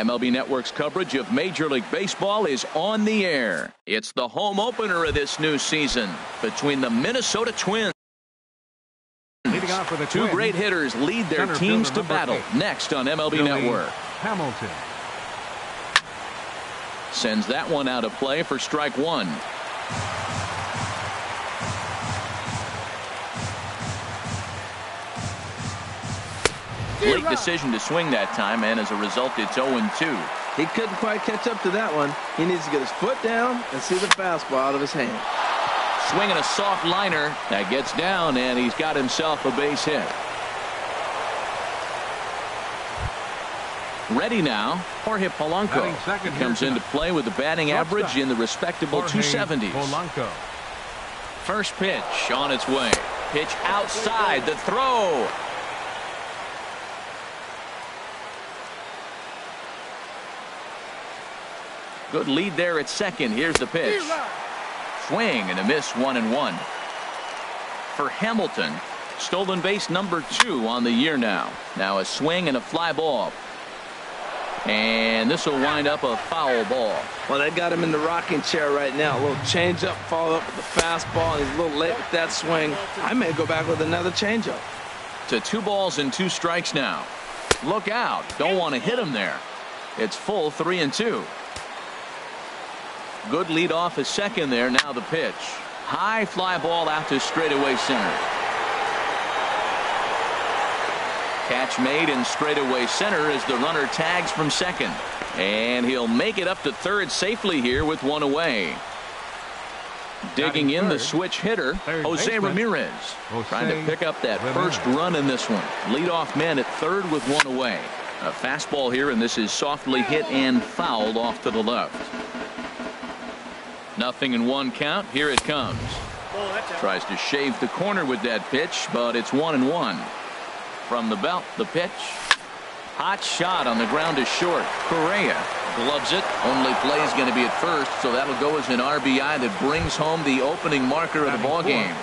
MLB Network's coverage of Major League Baseball is on the air. It's the home opener of this new season between the Minnesota Twins. Leading off for the Two great hitters lead their teams to battle next on MLB Network. Hamilton sends that one out of play for strike one. Late decision to swing that time, and as a result, it's 0-2. He couldn't quite catch up to that one. He needs to get his foot down and see the fastball out of his hand. Swinging a soft liner that gets down, and he's got himself a base hit. Ready now, Jorge Polanco comes into play with a batting average in the respectable 270s. First pitch on its way. Pitch outside, the throw. Good lead there at second. Here's the pitch. Swing and a miss, 1-1. For Hamilton, stolen base number 2 on the year now. Now a swing and a fly ball. And this will wind up a foul ball. Well, they got him in the rocking chair right now. A little changeup, follow up with the fastball. He's a little late with that swing. I may go back with another changeup. To 2 balls and 2 strikes now. Look out. Don't want to hit him there. It's full 3-2. Good lead off a second there. Now the pitch. High fly ball out to straightaway center. Catch made in straightaway center as the runner tags from second. And he'll make it up to third safely here with 1 away. Digging in the switch hitter, Jose Ramirez. Trying to pick up that first run in this one. Leadoff man at third with 1 away. A fastball here, and this is softly hit and fouled off to the left. 0-1 count. Here it comes. Tries to shave the corner with that pitch, but it's 1-1. From the belt, the pitch. Hot shot on the ground is short. Correa gloves it. Only play is going to be at first, so that'll go as an RBI that brings home the opening marker of the ball game.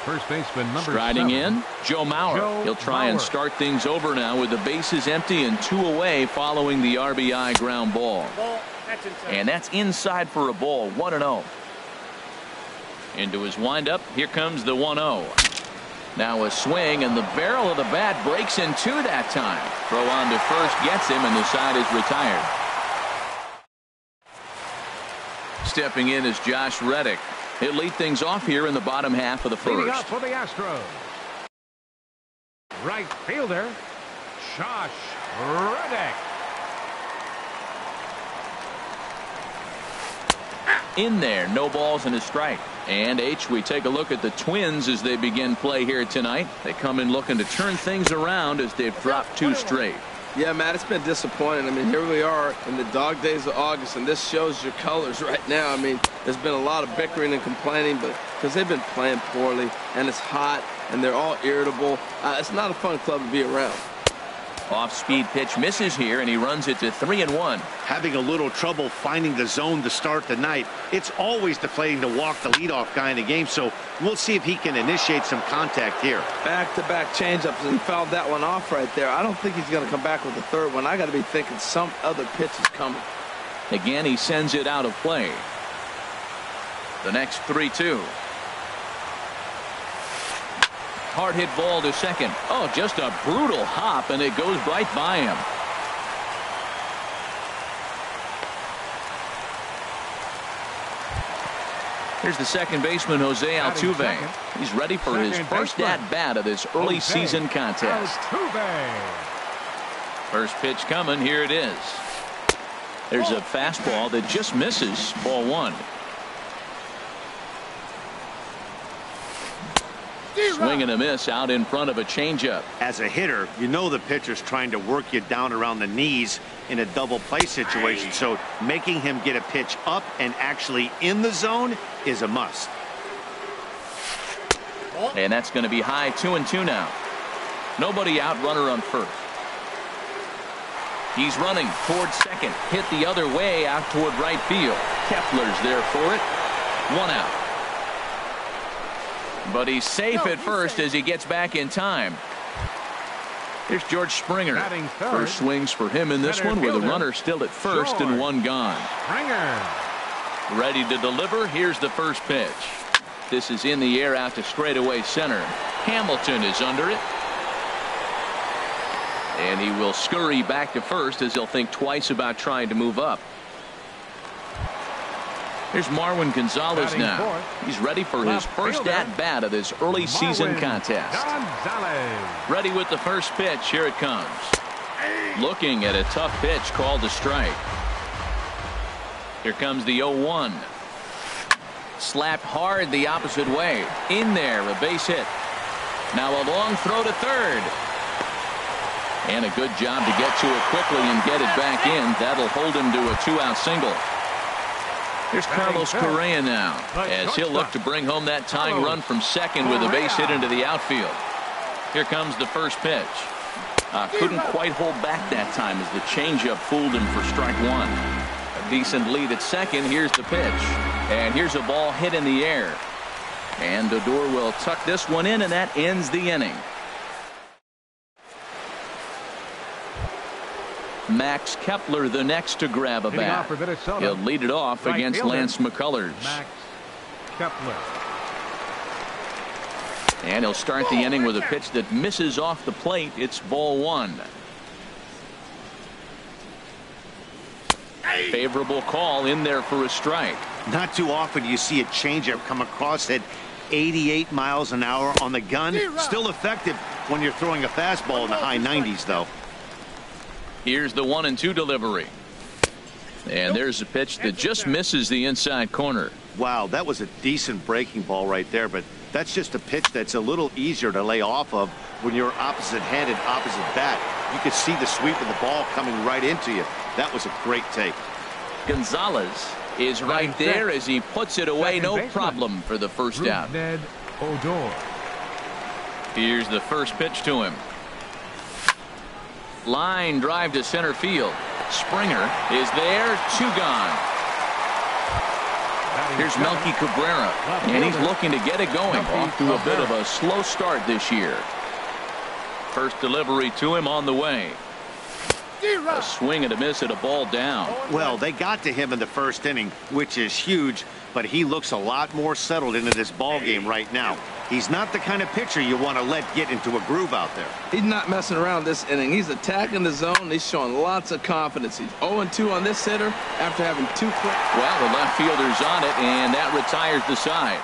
First baseman number Striding 7. in, Joe Mauer. He'll try and start things over now with the bases empty and 2 away following the RBI ground ball. And that's inside for a ball. 1-0. Into his windup. Here comes the 1-0. Now a swing, and the barrel of the bat breaks in 2 that time. Throw on to first gets him, and the side is retired. Stepping in is Josh Reddick. He'll lead things off here in the bottom half of the first. Leading off for the Astros, right fielder Josh Reddick. In there, no balls and a strike. And we take a look at the Twins as they begin play here tonight. They come in looking to turn things around as they've dropped 2 straight. Yeah, Matt, it's been disappointing. I mean, here we are in the dog days of August, and this shows your colors right now. I mean, there's been a lot of bickering and complaining, but because they've been playing poorly, and it's hot, and they're all irritable. It's not a fun club to be around. Off-speed pitch misses here, and he runs it to 3-1. Having a little trouble finding the zone to start the night. It's always deflating to walk the leadoff guy in the game, so we'll see if he can initiate some contact here. Back-to-back changeups, and he fouled that one off right there. I don't think he's going to come back with the third one. I got to be thinking some other pitch is coming. Again, he sends it out of play. The next 3-2. Hard hit ball to second. Oh, just a brutal hop, and it goes right by him. Here's the second baseman, Jose Altuve. He's ready for his first at-bat of this early season contest. First pitch coming. Here it is. There's a fastball that just misses. Ball 1. Swing and a miss out in front of a changeup. As a hitter, you know the pitcher's trying to work you down around the knees in a double play situation, so making him get a pitch up and actually in the zone is a must. And that's going to be high. 2-2 now. Nobody out, runner on first. He's running toward second. Hit the other way out toward right field. Kepler's there for it. 1 out. But he's safe at first as he gets back in time. Here's George Springer. Batting third. First swings for him in this Center one with a fielder, runner still at first and George one gone. Springer. Ready to deliver. Here's the first pitch. This is in the air out to straightaway center. Hamilton is under it. And he will scurry back to first as he'll think twice about trying to move up. Here's Marwin Gonzalez Batting now. fourth. He's ready for his Left first fielder, at-bat of this early season Marwin contest. Gonzalez. Ready with the first pitch. Here it comes. Looking at a tough pitch called a strike. Here comes the 0-1. Slapped hard the opposite way. In there, a base hit. Now a long throw to third. And a good job to get to it quickly and get it back in. That'll hold him to a 2-out single. Here's Carlos Correa now as he'll look to bring home that tying run from second with a base hit into the outfield. Here comes the first pitch. Couldn't quite hold back that time as the changeup fooled him for strike one. A decent lead at second. Here's the pitch. And here's a ball hit in the air. And Odor will tuck this one in, and that ends the inning. Max Kepler the next to grab a bat. He'll lead it off against Lance McCullers. Max Kepler. And he'll start the inning with a pitch that misses off the plate. It's ball one. Favorable call in there for a strike. Not too often you see a changeup come across at 88 miles an hour on the gun. Still effective when you're throwing a fastball in the high 90s, though. Here's the 1-2 delivery. And there's a pitch that just misses the inside corner. Wow, that was a decent breaking ball right there, but that's just a pitch that's a little easier to lay off of when you're opposite-handed, opposite bat. You could see the sweep of the ball coming right into you. That was a great take. Gonzalez is right there as he puts it away. No problem for the first out. Odor. Here's the first pitch to him. Line drive to center field. Springer is there. 2 gone. Here's Melky Cabrera, and he's looking to get it going. Off to a bit of a slow start this year. First delivery to him on the way. A swing and a miss at a ball down. Well, they got to him in the first inning, which is huge, but he looks a lot more settled into this ball game right now. He's not the kind of pitcher you want to let get into a groove out there. He's not messing around this inning. He's attacking the zone. He's showing lots of confidence. He's 0-2 on this hitter after having 2 quick. Well, the left fielder's on it, and that retires the side.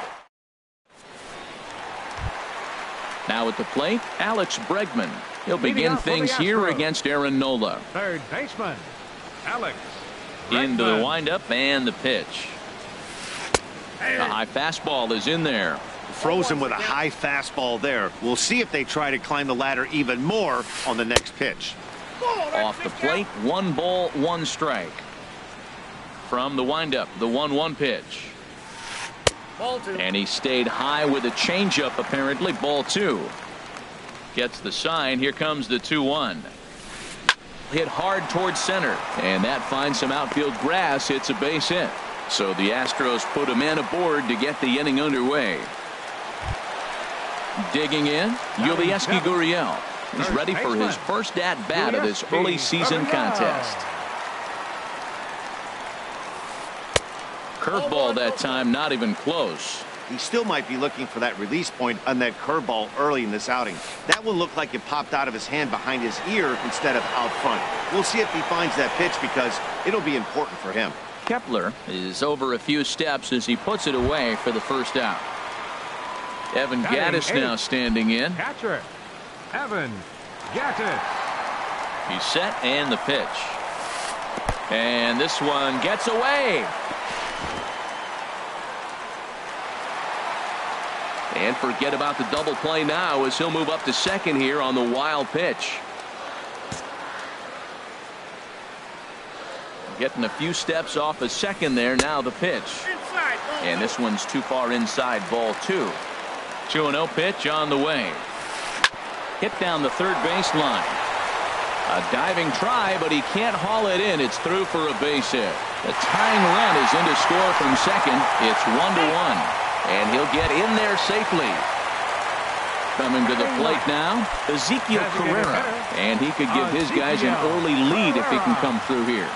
Now at the plate, Alex Bregman. He'll begin things here against Aaron Nola. Third baseman, Alex Into the Bregman. windup and the pitch. A high fastball is in there. Frozen with a high fastball there. We'll see if they try to climb the ladder even more on the next pitch. Off the plate, 1 ball, 1 strike. From the windup, the 1-1 pitch. And he stayed high with a changeup, apparently. Ball 2. Gets the sign. Here comes the 2-1. Hit hard towards center, and that finds some outfield grass. It's a base hit. So the Astros put a man aboard to get the inning underway. Digging in, Yulieski Gurriel. He's ready for his first at-bat of this early season contest. Curveball that time, not even close. He still might be looking for that release point on that curveball early in this outing. That will look like it popped out of his hand behind his ear instead of out front. We'll see if he finds that pitch because it'll be important for him. Kepler is over a few steps as he puts it away for the first out. Evan Gattis now standing in. Catcher, Evan Gattis. He's set and the pitch. And this one gets away. And forget about the double play now as he'll move up to second here on the wild pitch. Getting a few steps off a second there. Now the pitch. And this one's too far inside. Ball 2. 2-0 pitch on the way. Hit down the third baseline. A diving try, but he can't haul it in. It's through for a base hit. The tying run is in to score from second. It's 1-1. And he'll get in there safely. Coming to the plate now, Ezekiel Carrera. And he could give his guys an early lead if he can come through here.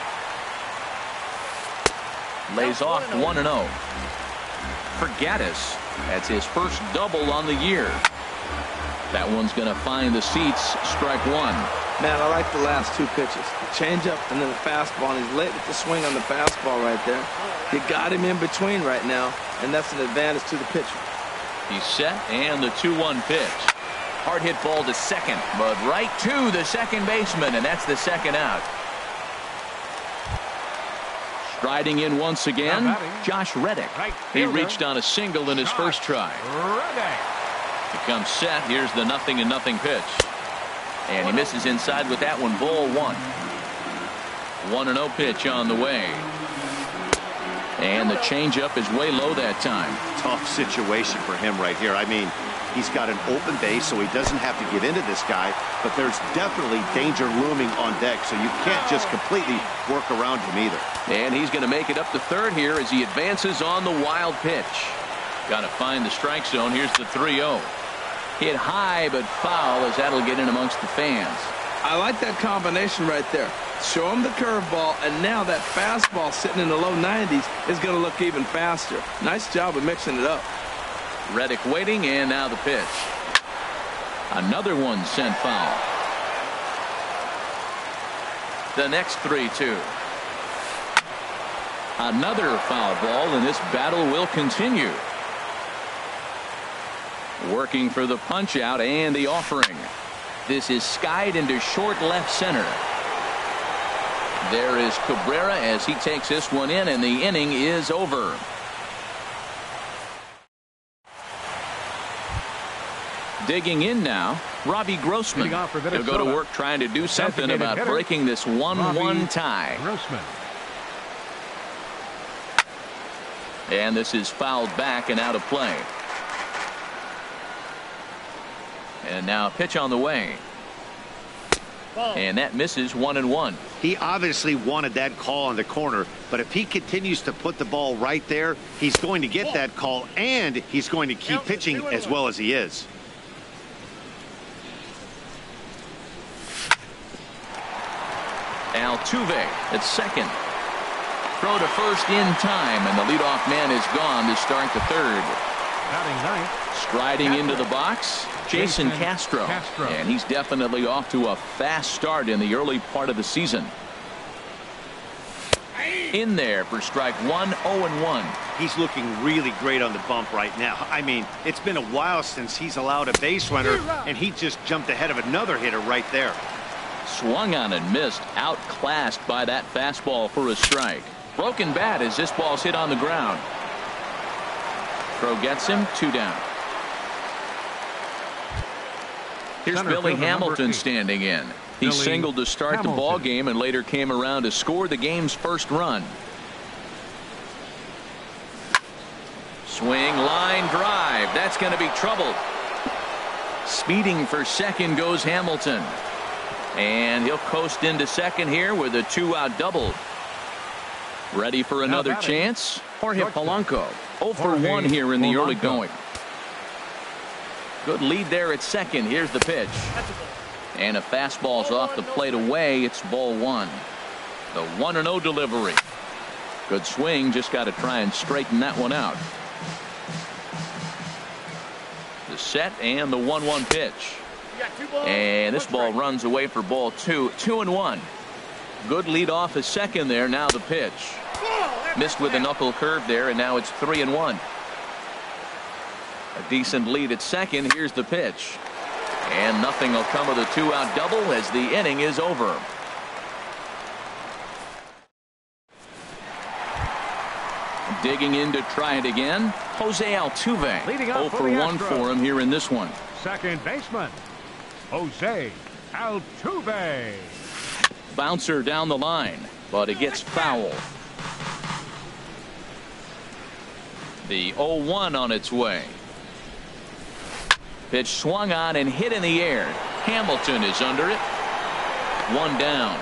Lays off 1-0. For Gaddis, that's his first double on the year. That one's going to find the seats. Strike one. Man, I like the last two pitches. The changeup and then the fastball. And he's late with the swing on the fastball right there. You got him in between right now, and that's an advantage to the pitcher. He's set, and the 2-1 pitch. Hard hit ball to second, but right to the second baseman, and that's the second out. Striding in once again, Josh Reddick. He reached on a single in his first try. Becomes set. Here's the 0-0 pitch. And he misses inside with that one. Ball one. 1-0 pitch on the way. And the changeup is way low that time. Tough situation for him right here. I mean, he's got an open base, so he doesn't have to get into this guy, but there's definitely danger looming on deck, so you can't just completely work around him either. And he's going to make it up to third here as he advances on the wild pitch. Got to find the strike zone. Here's the 3-0. Hit high but foul as that'll get in amongst the fans. I like that combination right there. Show him the curveball, and now that fastball sitting in the low 90s is going to look even faster. Nice job of mixing it up. Reddick waiting, and now the pitch. Another one sent foul. The next 3-2. Another foul ball, and this battle will continue. Working for the punch out and the offering. This is skied into short left center. There is Cabrera as he takes this one in, and the inning is over. Digging in now, Robbie Grossman. He'll go to work trying to do something about breaking this 1-1 tie. Grossman. And this is fouled back and out of play. And now a pitch on the way. And that misses 1-1. He obviously wanted that call in the corner, but if he continues to put the ball right there, he's going to get that call, and he's going to keep pitching as well as he is. Altuve at second. Throw to first in time, and the leadoff man is gone to start the third. Batting ninth. Striding into the box, Jason Castro. And he's definitely off to a fast start in the early part of the season. In there for strike one, 0-1. He's looking really great on the bump right now. I mean, it's been a while since he's allowed a base runner, and he just jumped ahead of another hitter right there. Swung on and missed, outclassed by that fastball for a strike. Broken bat as this ball's hit on the ground. Throw gets him, 2 down. Here's Billy Hamilton standing in. He singled to start the ball game and later came around to score the game's first run. Swing, line drive. That's going to be trouble. Speeding for second goes Hamilton. And he'll coast into second here with a 2-out double. Ready for another chance? Jorge Polanco. 0 for 1 here in the early going. Good lead there at second. Here's the pitch. And a fastball's off the plate away. It's ball one. The 1-0 delivery. Good swing. Just got to try and straighten that one out. The set and the 1-1 pitch. And this ball runs away for ball two. 2-1. Good lead off a second there. Now the pitch. Missed with a knuckle curve there, and now it's 3-1. A decent lead at second. Here's the pitch. And nothing will come of the 2-out double as the inning is over. Digging in to try it again, Jose Altuve. 0 for 1 for him here in this one. Second baseman, Jose Altuve. Bouncer down the line, but it gets foul. The 0-1 on its way. Pitch swung on and hit in the air. Hamilton is under it. 1 down.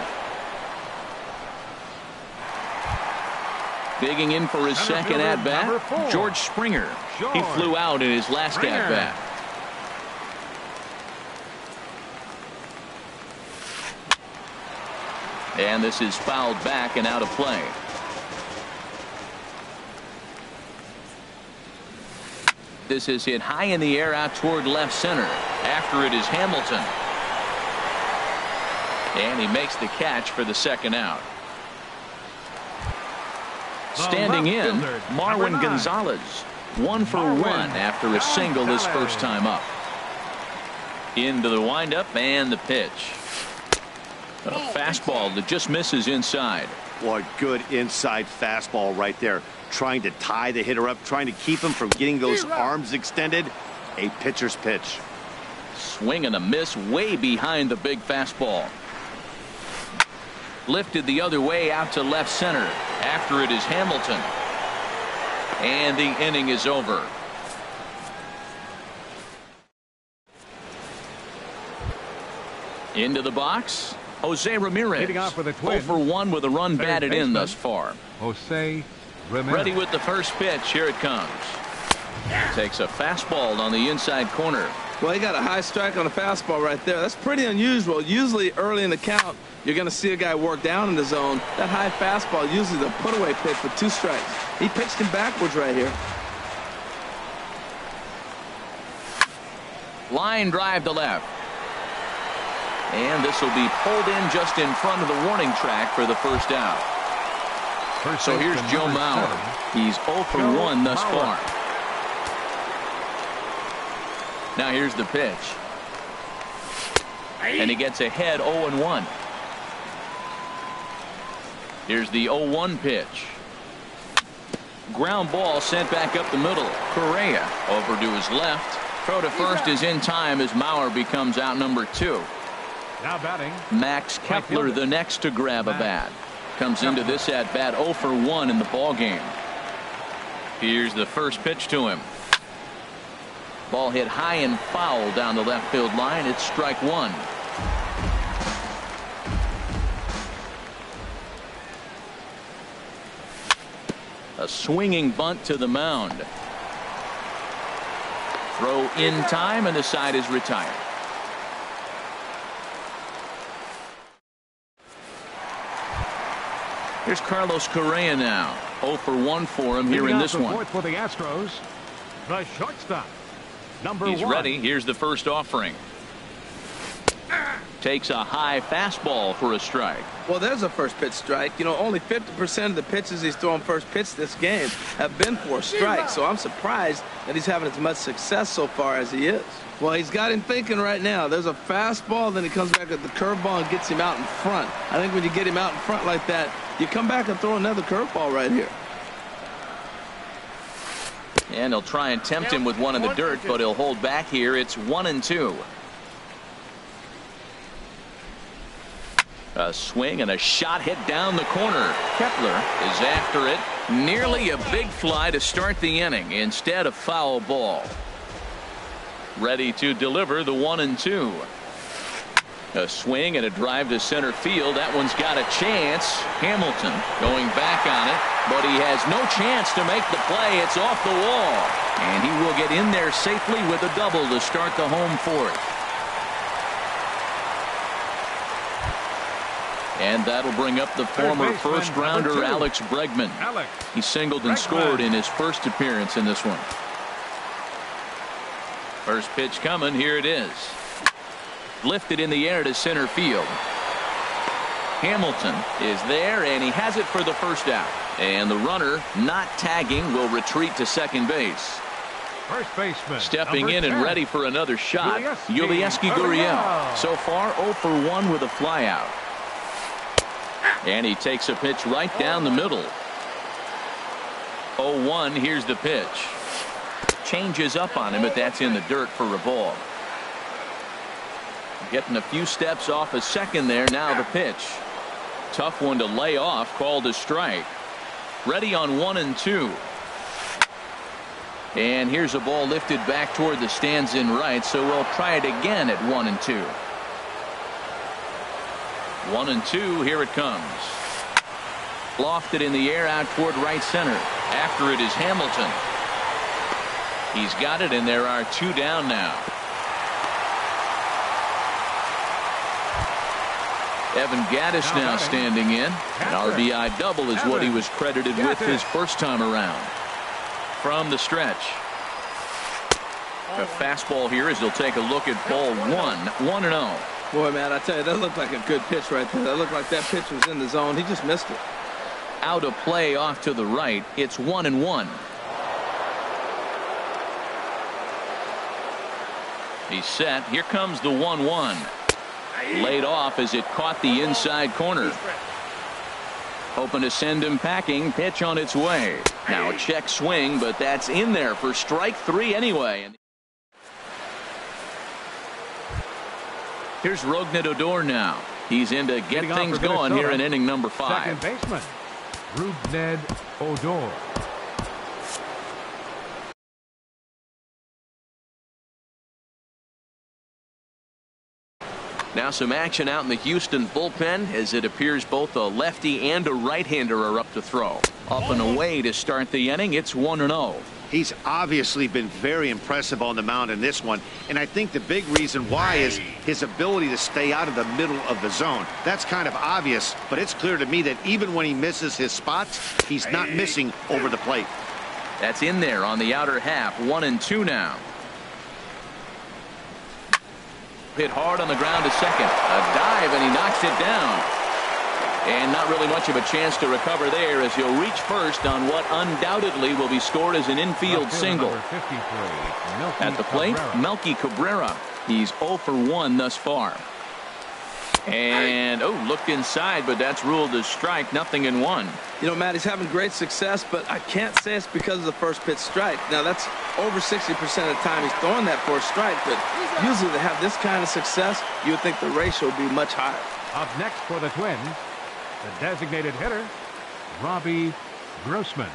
Digging in for his second at bat, George Springer. He flew out in his last at bat. And this is fouled back and out of play. This is hit high in the air out toward left center. After it is Hamilton. And he makes the catch for the second out. Standing in, Marwin Gonzalez. 1 for 1 after a single his first time up. Into the windup and the pitch. A fastball that just misses inside. What good inside fastball right there. Trying to tie the hitter up, trying to keep him from getting those arms extended. A pitcher's pitch. Swing and a miss way behind the big fastball. Lifted the other way out to left center. After it is Hamilton. And the inning is over. Into the box, Jose Ramirez. Leading off for the Twins, 0 for 1 with a run third batted in baseman, thus far. Jose Ramirez. Ready with the first pitch. Here it comes. Takes a fastball on the inside corner. Well, he got a high strike on a fastball right there. That's pretty unusual. Usually early in the count, you're going to see a guy work down in the zone. That high fastball usually the put-away pitch for 2 strikes. He pitched him backwards right here. Line drive to left. And this will be pulled in just in front of the warning track for the first out. So here's Joe Mauer. He's 0 for 1 thus far. Now here's the pitch. And he gets ahead 0-1. Here's the 0-1 pitch. Ground ball sent back up the middle. Correa over to his left. Throw to first is in time as Mauer becomes out number 2. Now batting, Max Kepler the next to grab a bat. Comes into this at bat 0 for 1 in the ball game. Here's the first pitch to him. Ball hit high and foul down the left field line. It's strike 1. A swinging bunt to the mound. Throw in time and the side is retired. Here's Carlos Correa now. 0 for 1 for him here in this one. For the Astros, the shortstop, number 1. He's ready. Here's the first offering. Takes a high fastball for a strike. Well, there's a first pitch strike. You know, only 50% of the pitches he's throwing first pitch this game have been for strikes. So I'm surprised that he's having as much success so far as he is. Well, he's got him thinking right now. There's a fastball, then he comes back with the curveball and gets him out in front. I think when you get him out in front like that, you come back and throw another curveball right here. And he'll try and tempt him with one in the dirt, but he'll hold back here. It's 1-2. A swing and a shot hit down the corner. Kepler is after it. Nearly a big fly to start the inning. Instead, a foul ball. Ready to deliver the 1-2. A swing and a drive to center field. That one's got a chance. Hamilton going back on it, but he has no chance to make the play. It's off the wall. And he will get in there safely with a double to start the home fourth. And that'll bring up the former first-rounder Alex Bregman. He singled and scored in his first appearance in this one. First pitch coming. Here it is. Lifted in the air to center field. Hamilton is there, and he has it for the first out. And the runner, not tagging, will retreat to second base. First baseman, stepping in and ready for another shot, Yulieski Gurriel. So far 0 for 1 with a flyout. And he takes a pitch right down the middle. 0-1. Here's the pitch. Changes up on him, but that's in the dirt for a ball. Getting a few steps off a second there. Now the pitch. Tough one to lay off. Called a strike. Ready on 1-2. And here's a ball lifted back toward the stands in right. So we'll try it again at 1-2. 1-2. Here it comes. Lofted in the air out toward right center. After it is Hamilton. He's got it, and there are 2 down now. Evan Gaddis now standing in. An RBI double is what he was credited with his first time around. From the stretch. A fastball here as he'll take a look at ball 1-0. Boy, man, I tell you, that looked like a good pitch right there. That looked like that pitch was in the zone. He just missed it. Out of play off to the right. It's 1-1. He's set. Here comes the 1-1. Laid off as it caught the inside corner. Hoping to send him packing. Pitch on its way. Now a check swing, but that's in there for strike 3 anyway. Here's Rougned Odor now. He's in to get things going here in inning number 5. Second baseman, Rougned Odor. Now some action out in the Houston bullpen as it appears both a lefty and a right-hander are up to throw. Up and away to start the inning. It's 1-0. He's obviously been very impressive on the mound in this one, and I think the big reason why is his ability to stay out of the middle of the zone. That's kind of obvious, but it's clear to me that even when he misses his spots, he's not missing over the plate. That's in there on the outer half. 1-2 now. Hit hard on the ground to second. A dive, and he knocks it down. And not really much of a chance to recover there as he'll reach first on what undoubtedly will be scored as an infield single. At the plate, Melky Cabrera. He's 0 for 1 thus far. And, looked inside, but that's ruled as strike. 0-1. You know, Matt, he's having great success, but I can't say it's because of the first pitch strike. Now, that's over 60% of the time he's throwing that for a strike, but usually to have this kind of success, you would think the ratio would be much higher. Up next for the Twins, the designated hitter, Robbie Grossman.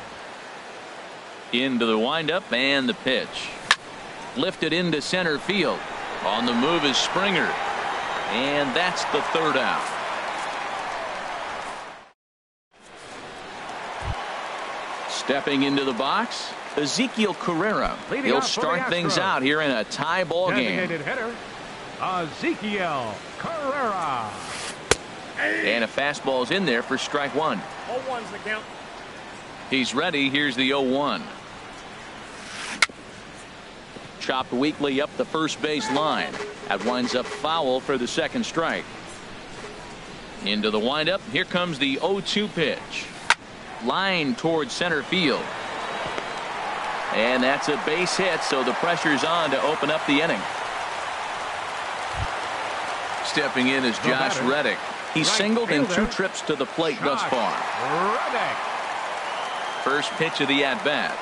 Into the windup and the pitch. Lifted into center field. On the move is Springer. And that's the third out. Stepping into the box, Ezekiel Carrera. He'll start things out here in a tie ball game. Designated hitter, Ezekiel Carrera. And a fastball's in there for strike 1. 0-1's the count. He's ready. Here's the 0-1. Chopped weakly up the first base line. That winds up foul for the second strike. Into the windup. Here comes the 0-2 pitch. Line towards center field. And that's a base hit, so the pressure's on to open up the inning. Stepping in is Josh Reddick. He's singled in 2 trips to the plate thus far. First pitch of the at-bat.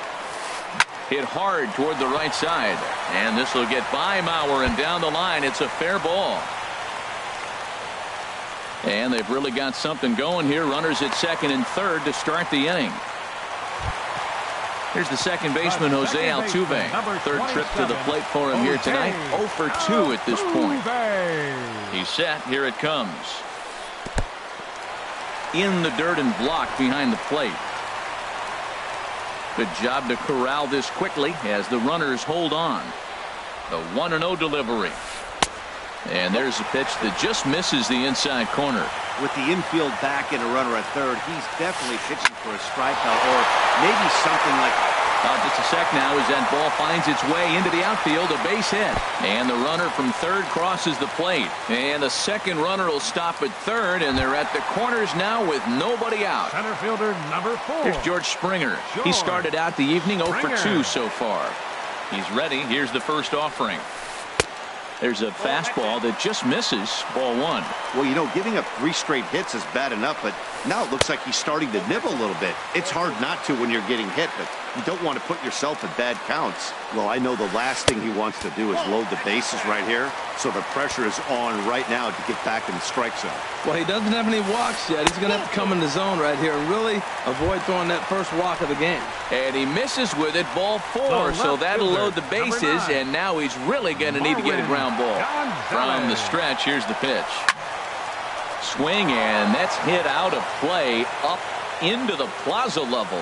Hit hard toward the right side. And this will get by Mauer and down the line. It's a fair ball. And they've really got something going here. Runners at second and third to start the inning. Here's the second baseman, Jose Altuve. Third trip to the plate for him here tonight. 0 for 2 at this point. He's set. Here it comes. In the dirt and blocked behind the plate. Good job to corral this quickly as the runners hold on. The 1-0 delivery. And there's a pitch that just misses the inside corner. With the infield back and a runner at third, he's definitely pitching for a strikeout or maybe something like just a sec now as that ball finds its way into the outfield. A base hit. And the runner from third crosses the plate. And the second runner will stop at third, and they're at the corners now with nobody out. Center fielder number 4. Here's George Springer. He started out the evening 0 for 2 so far. He's ready. Here's the first offering. There's a fastball that just misses. Ball 1. Well, you know, giving up 3 straight hits is bad enough, but now it looks like he's starting to nibble a little bit. It's hard not to when you're getting hit, but you don't want to put yourself in bad counts. Well, I know the last thing he wants to do is load the bases right here, so the pressure is on right now to get back in the strike zone. Well, he doesn't have any walks yet. He's going to have to come in the zone right here and really avoid throwing that first walk of the game. And he misses with it. Ball 4, so that'll load the bases, and now he's really going to need to get a ground ball. From the stretch, here's the pitch. Swing, and that's hit out of play up into the plaza level.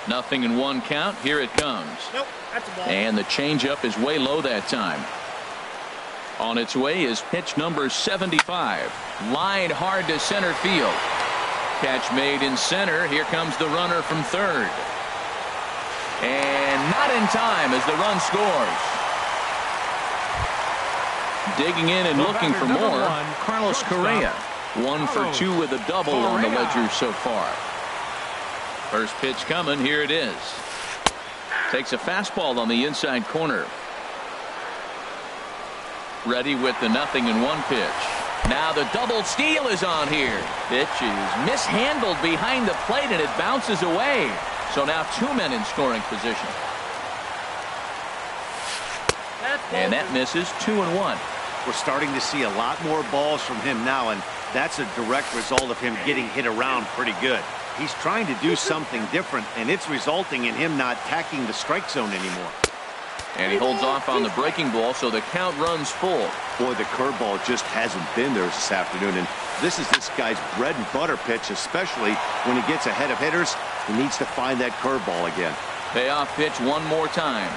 0-1 count. Here it comes. Nope, that's a ball. And the changeup is way low that time. On its way is pitch number 75. Line hard to center field. Catch made in center. Here comes the runner from third. And not in time as the run scores. Digging in and looking for more, Carlos Correa. 1 for 2 with a double on the ledger so far. First pitch coming. Here it is. Takes a fastball on the inside corner. Ready with the 0-1 pitch. Now the double steal is on here. Pitch is mishandled behind the plate and it bounces away. So now 2 men in scoring position. And that misses. 2-1. We're starting to see a lot more balls from him now, and that's a direct result of him getting hit around pretty good. He's trying to do something different, and it's resulting in him not attacking the strike zone anymore. And he holds off on the breaking ball, so the count runs full. Boy, the curveball just hasn't been there this afternoon, and this is this guy's bread and butter pitch, especially when he gets ahead of hitters. He needs to find that curveball again. Payoff pitch one more time.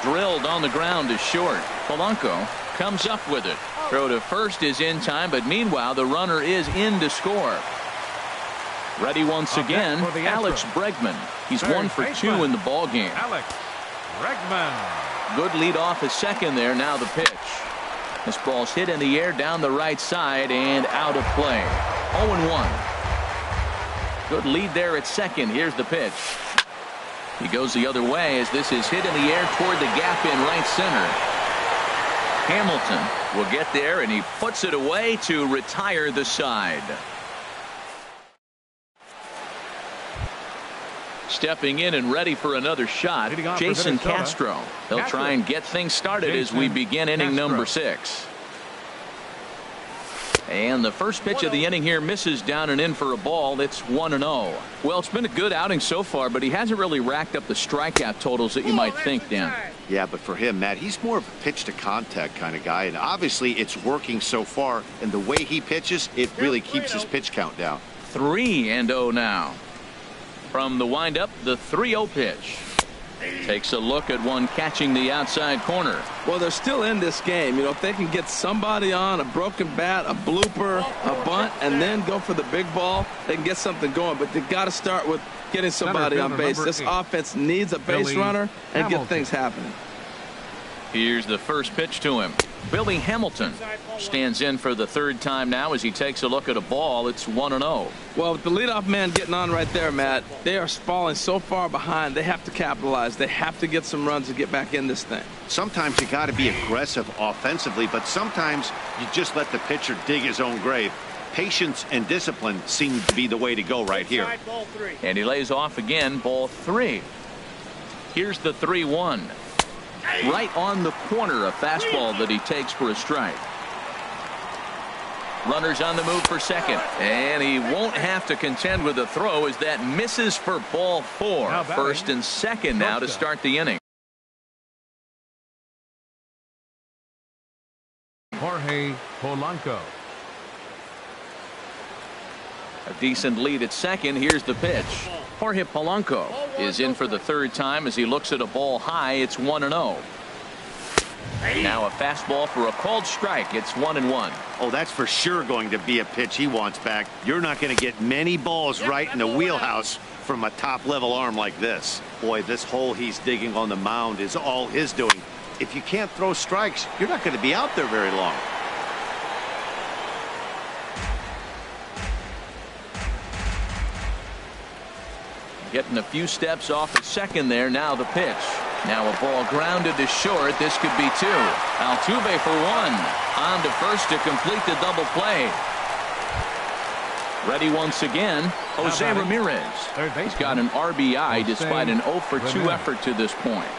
Drilled on the ground to short. Polanco comes up with it. Throw to first is in time, but meanwhile the runner is in to score. Ready once again, Alex Bregman. He's 1 for 2 in the ball game. Alex Bregman. Good lead off his second there. Now the pitch. This ball's hit in the air down the right side and out of play. 0-1. Good lead there at second. Here's the pitch. He goes the other way as this is hit in the air toward the gap in right center. Hamilton will get there and he puts it away to retire the side. Stepping in and ready for another shot, Jason Castro. He'll try and get things started as we begin inning number 6. And the first pitch of the inning here misses down and in for a ball. It's 1-0. Well, it's been a good outing so far, but he hasn't really racked up the strikeout totals that you might think, Dan. Yeah, but for him, Matt, he's more of a pitch to contact kind of guy, and obviously it's working so far, and the way he pitches, it really keeps his pitch count down. 3-0 now. From the windup, the 3-0 pitch. Takes a look at one catching the outside corner. Well, they're still in this game. You know, if they can get somebody on a broken bat, a blooper, a bunt, and then go for the big ball, they can get something going. But they got to start with getting somebody on base. This offense needs a base runner and get things happening. Here's the first pitch to him. Billy Hamilton stands in for the third time now as he takes a look at a ball. It's 1-0. Well, with the leadoff man getting on right there, Matt, they are falling so far behind. They have to capitalize. They have to get some runs to get back in this thing. Sometimes you got to be aggressive offensively, but sometimes you just let the pitcher dig his own grave. Patience and discipline seem to be the way to go right here. And he lays off again, ball 3. Here's the 3-1. Right on the corner, a fastball that he takes for a strike. Runners on the move for second, and he won't have to contend with a throw as that misses for ball 4. First and second now to start the inning. Jorge Polanco. A decent lead at second. Here's the pitch. Jorge Polanco is in for the third time as he looks at a ball high. It's 1-0. Now a fastball for a called strike. It's 1-1. Oh, that's for sure going to be a pitch he wants back. You're not going to get many balls right in the wheelhouse from a top-level arm like this. Boy, this hole he's digging on the mound is all his doing. If you can't throw strikes, you're not going to be out there very long. Getting a few steps off at second there. Now the pitch. Now a ball grounded to short. This could be 2. Altuve for 1. On to first to complete the double play. Ready once again, Jose Ramirez. He's got an RBI despite an 0 for 2 effort to this point.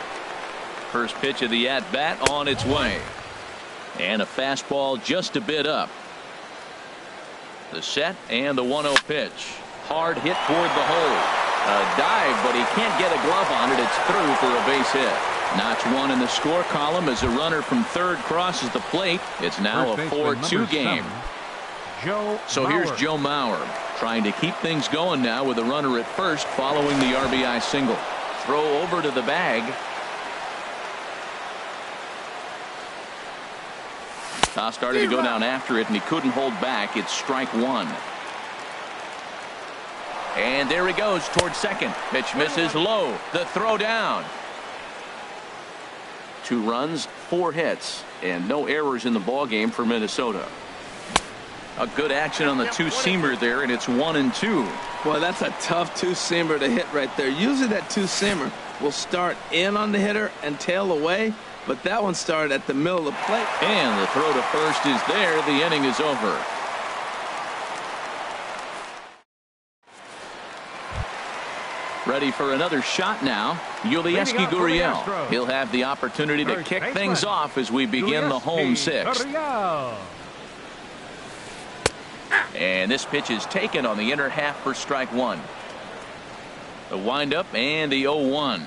First pitch of the at-bat on its way. And a fastball just a bit up. The set and the 1-0 pitch. Hard hit toward the hole. A dive, but he can't get a glove on it. It's through for a base hit. Notch 1 in the score column as a runner from third crosses the plate. It's now a 4-2 game. So here's Joe Mauer trying to keep things going now with a runner at first following the RBI single. Throw over to the bag. Toss started to go down after it, and he couldn't hold back. It's strike one. And there he goes towards second. Pitch misses low. The throw down. 2 runs, 4 hits, and no errors in the ball game for Minnesota. A good action on the two-seamer there, and it's 1-2. Boy, that's a tough two-seamer to hit right there. Usually that two-seamer will start in on the hitter and tail away, but that one started at the middle of the plate. And the throw to first is there. The inning is over. Ready for another shot now. Yulieski Gurriel. He'll have the opportunity to kick things off as we begin the home sixth. And this pitch is taken on the inner half for strike one. The windup and the 0-1.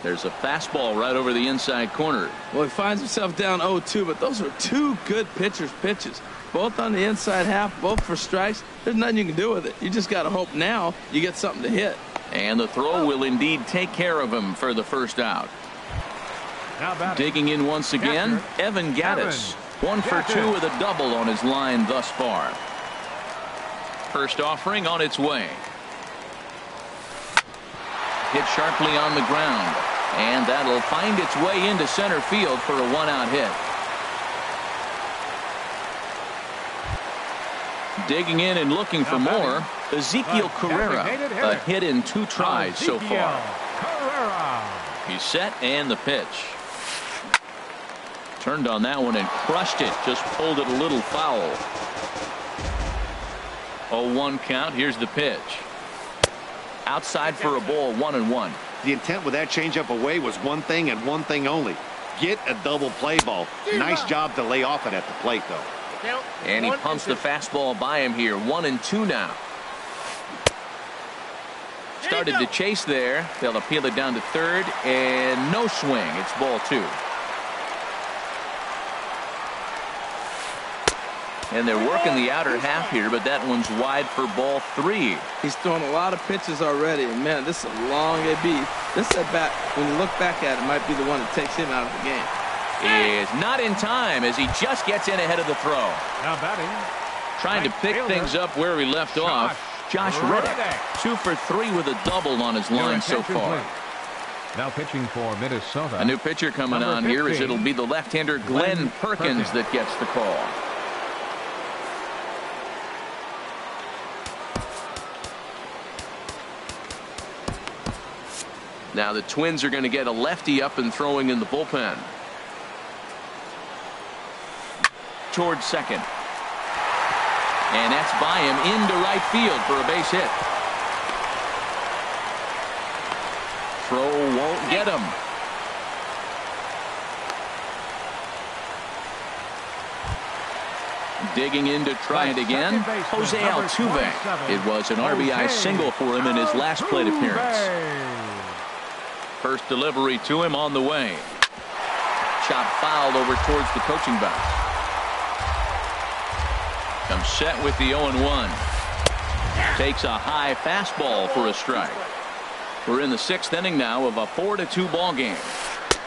There's a fastball right over the inside corner. Well, he finds himself down 0-2, but those are 2 good pitchers' pitches. Both on the inside half, both for strikes. There's nothing you can do with it. You just got to hope now you get something to hit. And the throw will indeed take care of him for the first out. Digging in once again, Evan Gattis. 1 for 2 with a double on his line thus far. First offering on its way. Hit sharply on the ground. And that'll find its way into center field for a 1-out hit. Digging in and looking for more, Ezekiel Carrera. A hit in 2 tries so far. He's set and the pitch. Turned on that one and crushed it. Just pulled it a little foul. 0-1 count. Here's the pitch. Outside for a ball, 1-1. The intent with that changeup away was one thing and one thing only. Get a double play ball. Nice job to lay off it at the plate, though. And he pumps the fastball by him here. 1-2 now. Started to chase there. They'll appeal it down to third, and no swing. It's ball 2. And they're working the outer half here, but that one's wide for ball 3. He's thrown a lot of pitches already, and man, this is a long AB. This at bat, when you look back at it, might be the one that takes him out of the game. Is not in time as he just gets in ahead of the throw. Now batting. Trying to pick things up where he left off. Josh Reddick, 2 for 3 with a double on his line so far. Now pitching for Minnesota. A new pitcher coming on here as it'll be the left-hander Glenn Perkins that gets the call. Now the Twins are going to get a lefty up and throwing in the bullpen. Towards second. And that's by him into right field for a base hit. Throw won't get him. Digging in to try it again, Jose Altuve. It was an RBI single for him in his last plate appearance. First delivery to him on the way. Chop fouled over towards the coaching box. Comes set with the 0-1. Takes a high fastball for a strike. We're in the 6th inning now of a 4-2 ball game.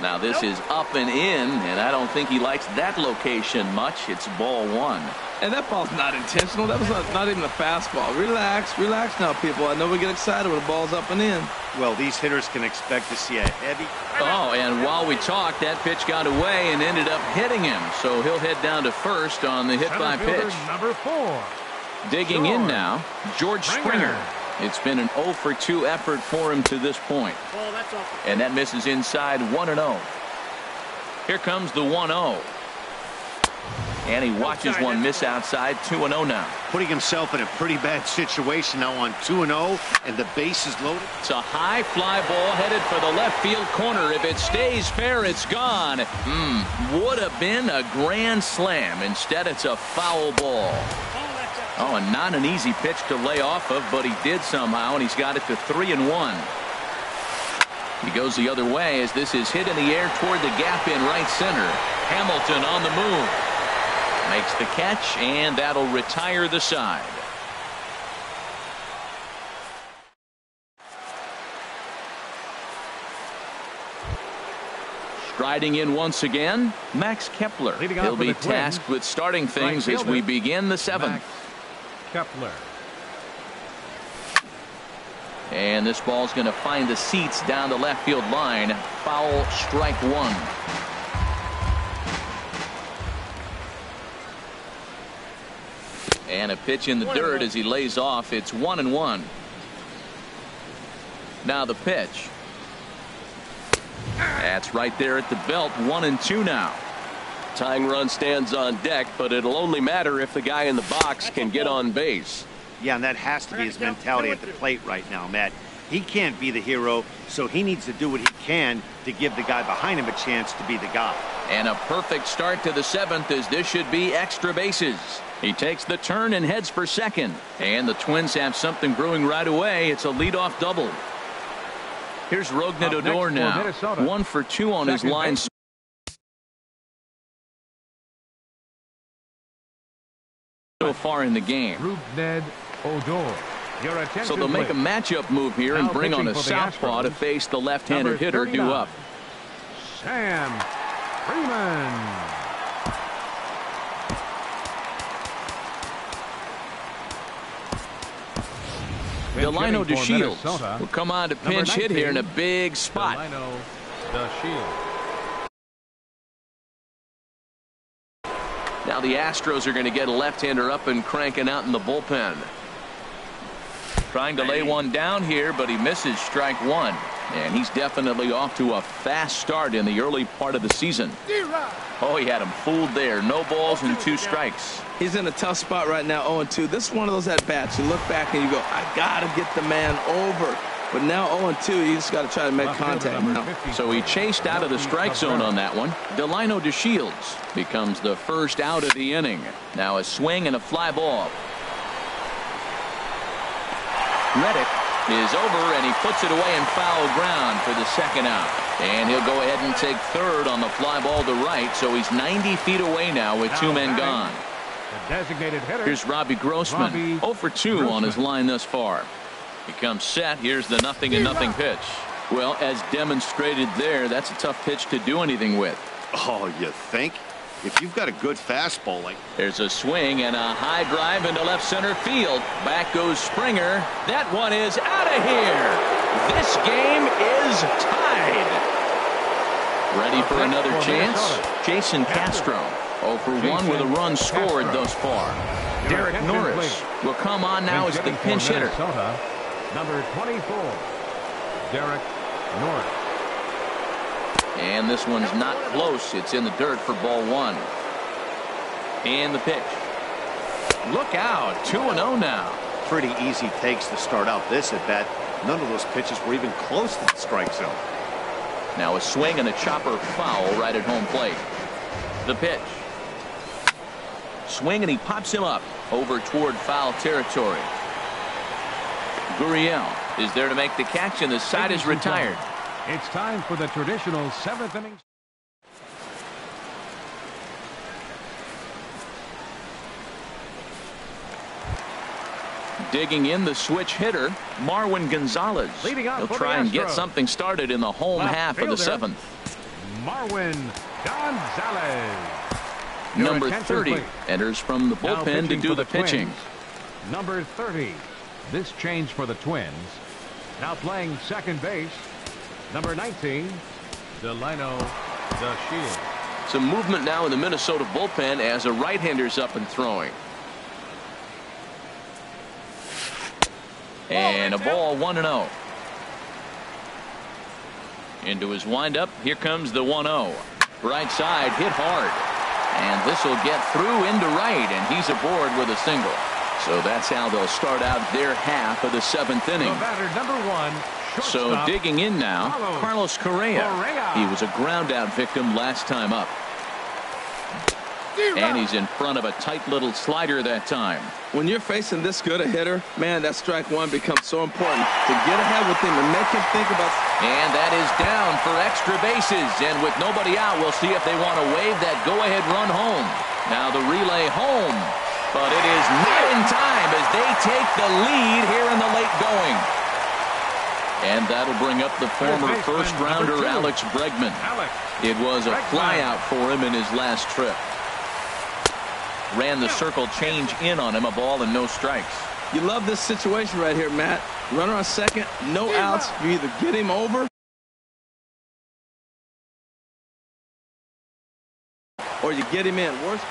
Now this is up and in, and I don't think he likes that location much. It's ball 1. And that ball's not intentional. That was not even a fastball. Relax, relax now, people. I know we get excited when the ball's up and in. Well, these hitters can expect to see a heavy. Oh, and while we talked, that pitch got away and ended up hitting him. So he'll head down to first on the hit by pitch. Number 4. Digging in now, George Springer. It's been an 0 for 2 effort for him to this point. And that misses inside 1-0. Here comes the 1-0. And he watches one miss outside. 2-0 now. Putting himself in a pretty bad situation now on 2-0, and the base is loaded. It's a high fly ball headed for the left field corner. If it stays fair, it's gone. Would have been a grand slam. Instead, it's a foul ball. Oh, and not an easy pitch to lay off of, but he did somehow, and he's got it to 3-1. He goes the other way as this is hit in the air toward the gap in right center. Hamilton on the move. Makes the catch, and that'll retire the side. Striding in once again, Max Kepler. He'll be tasked with starting things as we begin the 7th. Max Kepler. And this ball's going to find the seats down the left field line. Foul, strike 1. And a pitch in the dirt as he lays off. It's 1-1. Now the pitch. That's right there at the belt. 1-2 now. Tying run stands on deck, but it'll only matter if the guy in the box can get on base. Yeah, and that has to be his mentality at the plate right now, Matt. He can't be the hero, so he needs to do what he can to give the guy behind him a chance to be the guy. And a perfect start to the 7th, as this should be extra bases. He takes the turn and heads for second. And the Twins have something brewing right away. It's a leadoff double. Here's Rougned Odor now. 1 for 2 on his line. So far in the game. Rougned Odor. So they'll make a matchup move here and bring on a southpaw to face the left-handed hitter due up. Sam Freeman. Delino DeShields will come on to pinch hit here in a big spot. Delino DeShields. Now the Astros are going to get a left-hander up and cranking out in the bullpen. Trying to lay one down here, but he misses strike 1. And he's definitely off to a fast start in the early part of the season. Oh, he had him fooled there. No balls and 2 strikes. He's in a tough spot right now, 0-2. This is one of those at-bats. You look back and you go, I got to get the man over. But now 0-2, you just got to try to make contact now. So he chased out of the strike zone on that one. Delino DeShields becomes the first out of the inning. Now a swing and a fly ball. Reddick is over, and he puts it away in foul ground for the second out. And he'll go ahead and take third on the fly ball to right, so he's 90 feet away now with 2 men gone. The designated hitter. Here's Robbie Grossman. 0 for 2 on his line thus far. He comes set. Here's the 0-0 pitch. Well, as demonstrated there, that's a tough pitch to do anything with. Oh, you think? If you've got a good fastball like... There's a swing and a high drive into left center field. Back goes Springer. That one is out of here. This game is tied. Ready for another chance? Jason Castro. 0 for 1 with a run scored thus far. Derek Norris will come on now as the pinch hitter. Number 24, Derek Norris. And this one's not close. It's in the dirt for ball 1. And the pitch. Look out. 2-0 now. Pretty easy takes to start out this at bat. None of those pitches were even close to the strike zone. Now a swing and a chopper foul right at home plate. The pitch. Swing and he pops him up over toward foul territory. Gurriel is there to make the catch, and the side is retired. It's time for the traditional 7th inning. Digging in the switch hitter, Marwin Gonzalez. He'll try and get something started in the home half of the 7th. Marwin Gonzalez. Number 30 enters from the bullpen to do the pitching. Number 30. This change for the Twins. Now playing second base. Number 19, Delino DeShields. Some movement now in the Minnesota bullpen as a right-hander's up and throwing. And a ball, 1-0. Into his windup. Here comes the 1-0. Right side hit hard. And this will get through into right, and he's aboard with a single. So that's how they'll start out their half of the 7th inning. The batter, number 1. So digging in now, Carlos Correa. He was a ground out victim last time up. And he's in front of a tight little slider that time. When you're facing this good a hitter, man, that strike 1 becomes so important to get ahead with him and make him think about. And that is down for extra bases. And with nobody out, we'll see if they want to wave that go-ahead run home. Now the relay home. But it is not in time as they take the lead here in the late going. And that'll bring up the former first-rounder Alex Bregman. It was a flyout for him in his last trip. Ran the circle change in on him, a ball and no strikes. You love this situation right here, Matt. Runner on second, no outs. You either get him over or you get him in. Worst.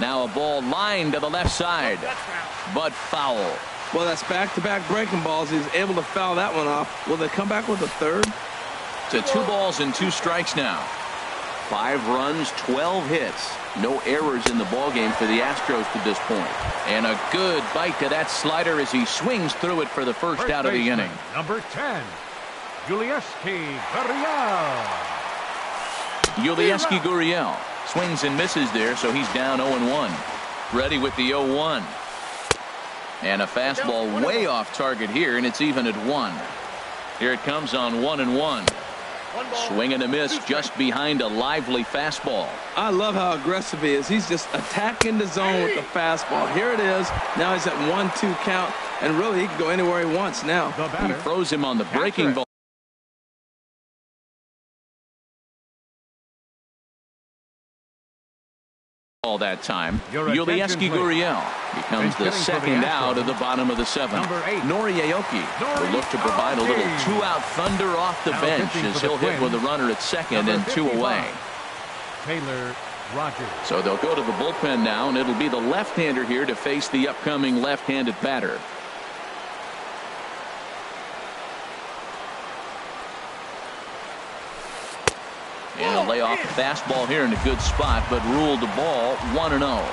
Now a ball lined to the left side, but foul. Well, that's back-to-back breaking balls. He's able to foul that one off. Will they come back with a third? To 2 balls and 2 strikes now. 5 runs, 12 hits. No errors in the ballgame for the Astros to this point. And a good bite to that slider as he swings through it for the first out of the inning. Number 10, Yulieski Gurriel. Yulieski Gurriel swings and misses there, so he's down 0-1. Ready with the 0-1. And a fastball way off target here, and it's even at 1. Here it comes on 1-1. Swing and a miss just behind a lively fastball. I love how aggressive he is. He's just attacking the zone with the fastball. Here it is. Now he's at 1-2 count, and really he can go anywhere he wants now. He throws him on the breaking ball. All that time, Yulieski Gurriel becomes the second out of the bottom of the 7th. Nori Aoki will look to provide a little 2-out thunder off the bench as he'll hit with a runner at second and 2 away. Taylor Rogers. So they'll go to the bullpen now, and it'll be the left-hander here to face the upcoming left-handed batter. And a layoff fastball here in a good spot, but ruled the ball 1-0.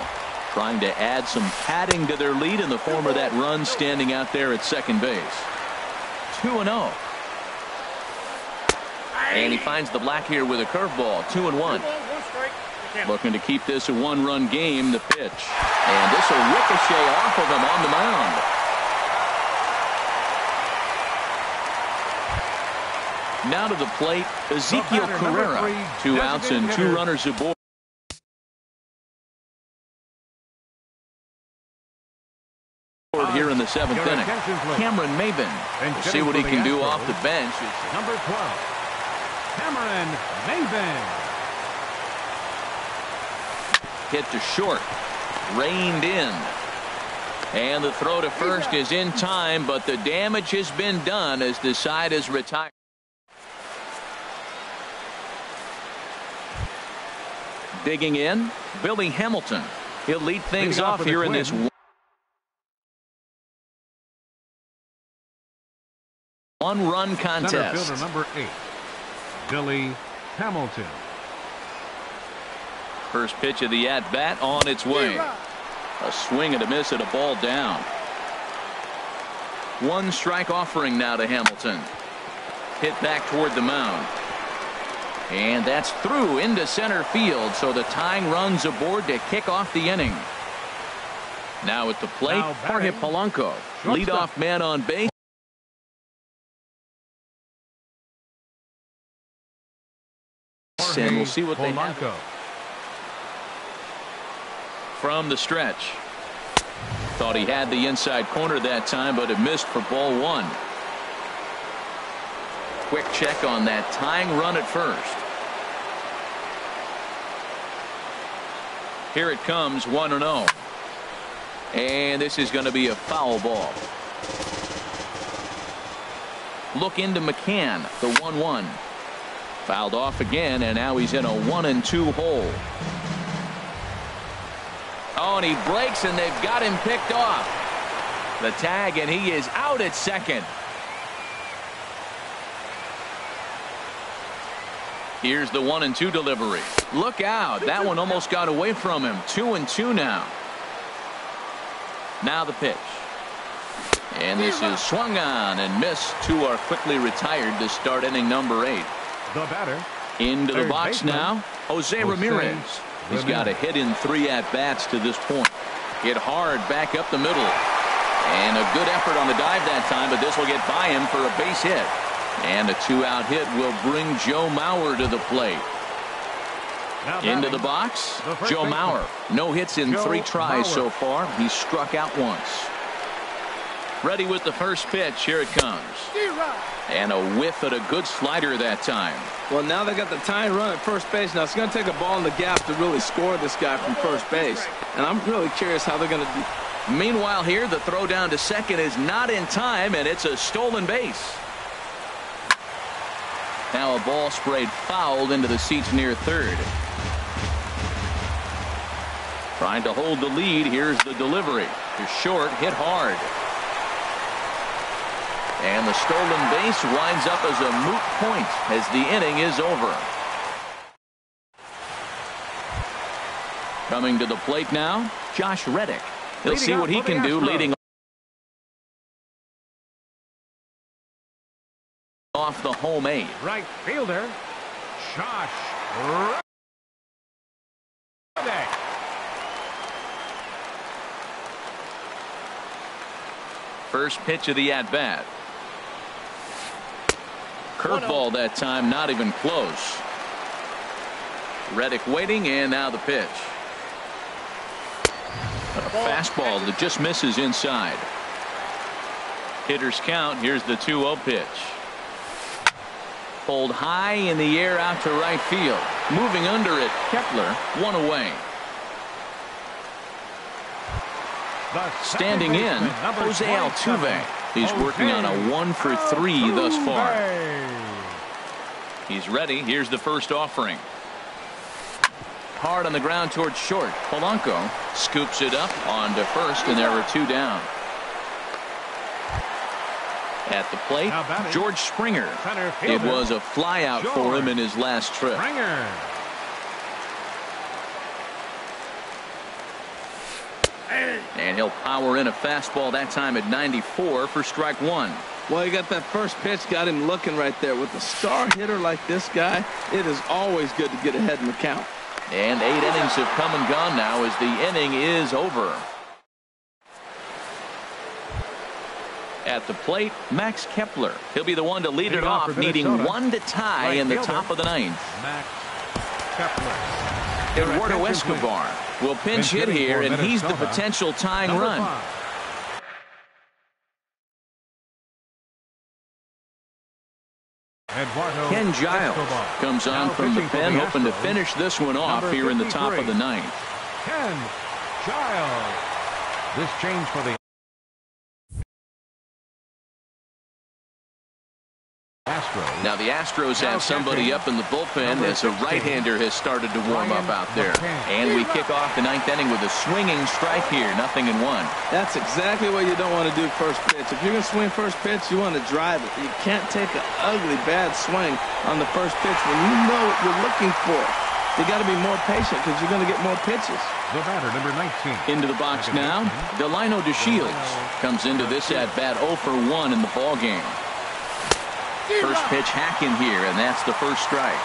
Trying to add some padding to their lead in the form of that run standing out there at second base. 2-0. And he finds the black here with a curveball. 2-1. Looking to keep this a 1-run game. The pitch. And this will ricochet off of him on the mound. Now to the plate, Ezekiel Carrera. 2 outs and 2 runners aboard. Here in the 7th inning. Cameron Maybin. We'll see what he can do off the bench. Number 12, Cameron Maybin. Hit to short. Reined in. And the throw to first is in time, but the damage has been done as the side is retired. Digging in, Billy Hamilton. He'll lead things off here in this 1-run contest. Center fielder number 8, Billy Hamilton. First pitch of the at-bat on its way. A swing and a miss at a ball down. 1 strike offering now to Hamilton. Hit back toward the mound. And that's through into center field, so the tying runs aboard to kick off the inning. Now at the plate, Jorge Polanco, leadoff man on base. And we'll see what they have from the stretch. Thought he had the inside corner that time, but it missed for ball 1. Quick check on that tying run at first. Here it comes, 1-0. And this is going to be a foul ball. Look into McCann, the 1-1. Fouled off again, and now he's in a 1-2 hole. Oh, and he breaks, and they've got him picked off. The tag, and he is out at second. Here's the 1-2 delivery. Look out. That one almost got away from him. 2-2 now. Now the pitch. And this is swung on and missed. 2 are quickly retired to start inning number 8. The batter. Into the box now, Jose Ramirez. He's got a hit in 3 at-bats to this point. Hit hard back up the middle. And a good effort on the dive that time, but this will get by him for a base hit. And a 2-out hit will bring Joe Mauer to the plate. Into the box, Joe Mauer. No hits in 3 tries so far. He's struck out once. Ready with the first pitch. Here it comes. And a whiff at a good slider that time. Well, now they got the tying run at first base. Now it's going to take a ball in the gap to really score this guy from first base. And I'm really curious how they're going to do. Meanwhile here, the throw down to second is not in time, and it's a stolen base. Now a ball sprayed fouled into the seats near third. Trying to hold the lead. Here's the delivery. To short, hit hard. And the stolen base winds up as a moot point as the inning is over. Coming to the plate now, Josh Reddick. He'll see what he can do leading off the home 8. Right fielder, Josh Reddick. First pitch of the at-bat. Curveball that time, not even close. Reddick waiting, and now the pitch. A fastball that just misses inside. Hitters count. Here's the 2-0 pitch. Pulled high in the air out to right field. Moving under it, Kepler, 1 away. Standing in, Jose Altuve. He's working on a 1 for 3 thus far. He's ready. Here's the first offering. Hard on the ground towards short. Polanco scoops it up onto first, and there are 2 down. At the plate, George Springer. It was a flyout for him in his last trip. And he'll power in a fastball that time at 94 for strike 1. Well, you got that first pitch, got him looking right there. With a star hitter like this guy, it is always good to get ahead in the count. And 8 innings have come and gone now as the inning is over. At the plate, Max Kepler. He'll be the one to lead it off, needing 1 to tie in the top of the 9th. Max Kepler. Eduardo Escobar will pinch hit here, and he's the potential tying run. Ken Giles comes on from the pen, hoping to finish this one off here in the top of the 9th. Ken Giles. This change for the Astros. Now the Astros have somebody up in the bullpen as a right-hander has started to warm up out there. And we kick off the 9th inning with a swinging strike here, 0-1. That's exactly what you don't want to do first pitch. If you're going to swing first pitch, you want to drive it. You can't take an ugly, bad swing on the first pitch when you know what you're looking for. You got to be more patient because you're going to get more pitches. The batter, number 19. Into the box now, Delino DeShields comes into this at-bat 0 for 1 in the ballgame. First pitch hacking here, and that's the first strike.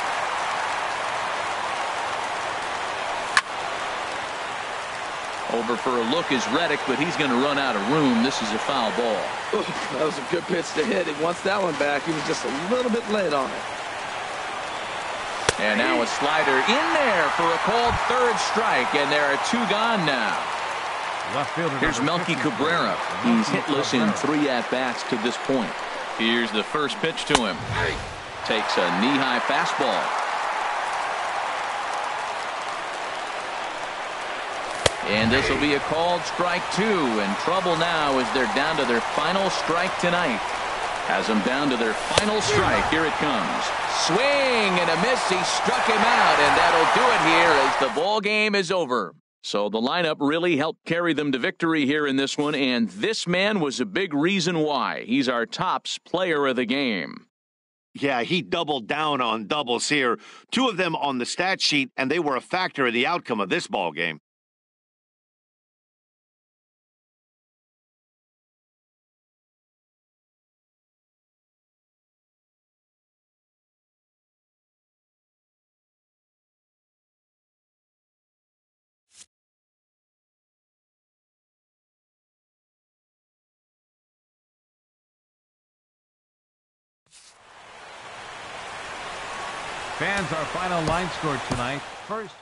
Over for a look is Reddick, but he's going to run out of room. This is a foul ball. Ooh, that was a good pitch to hit. He wants that one back. He was just a little bit late on it. And now a slider in there for a called third strike, and there are 2 gone now. Here's Melky Cabrera. He's hitless in 3 at-bats to this point. Here's the first pitch to him. Takes a knee-high fastball. And this will be a called strike 2. And trouble now as they're down to their final strike tonight. Has them down to their final strike. Here it comes. Swing and a miss. He struck him out, and that'll do it here as the ball game is over. So the lineup really helped carry them to victory here in this one, and this man was a big reason why. He's our tops player of the game. Yeah, he doubled down on doubles here. 2 of them on the stat sheet, and they were a factor in the outcome of this ball game. Fans, our final line score tonight. First.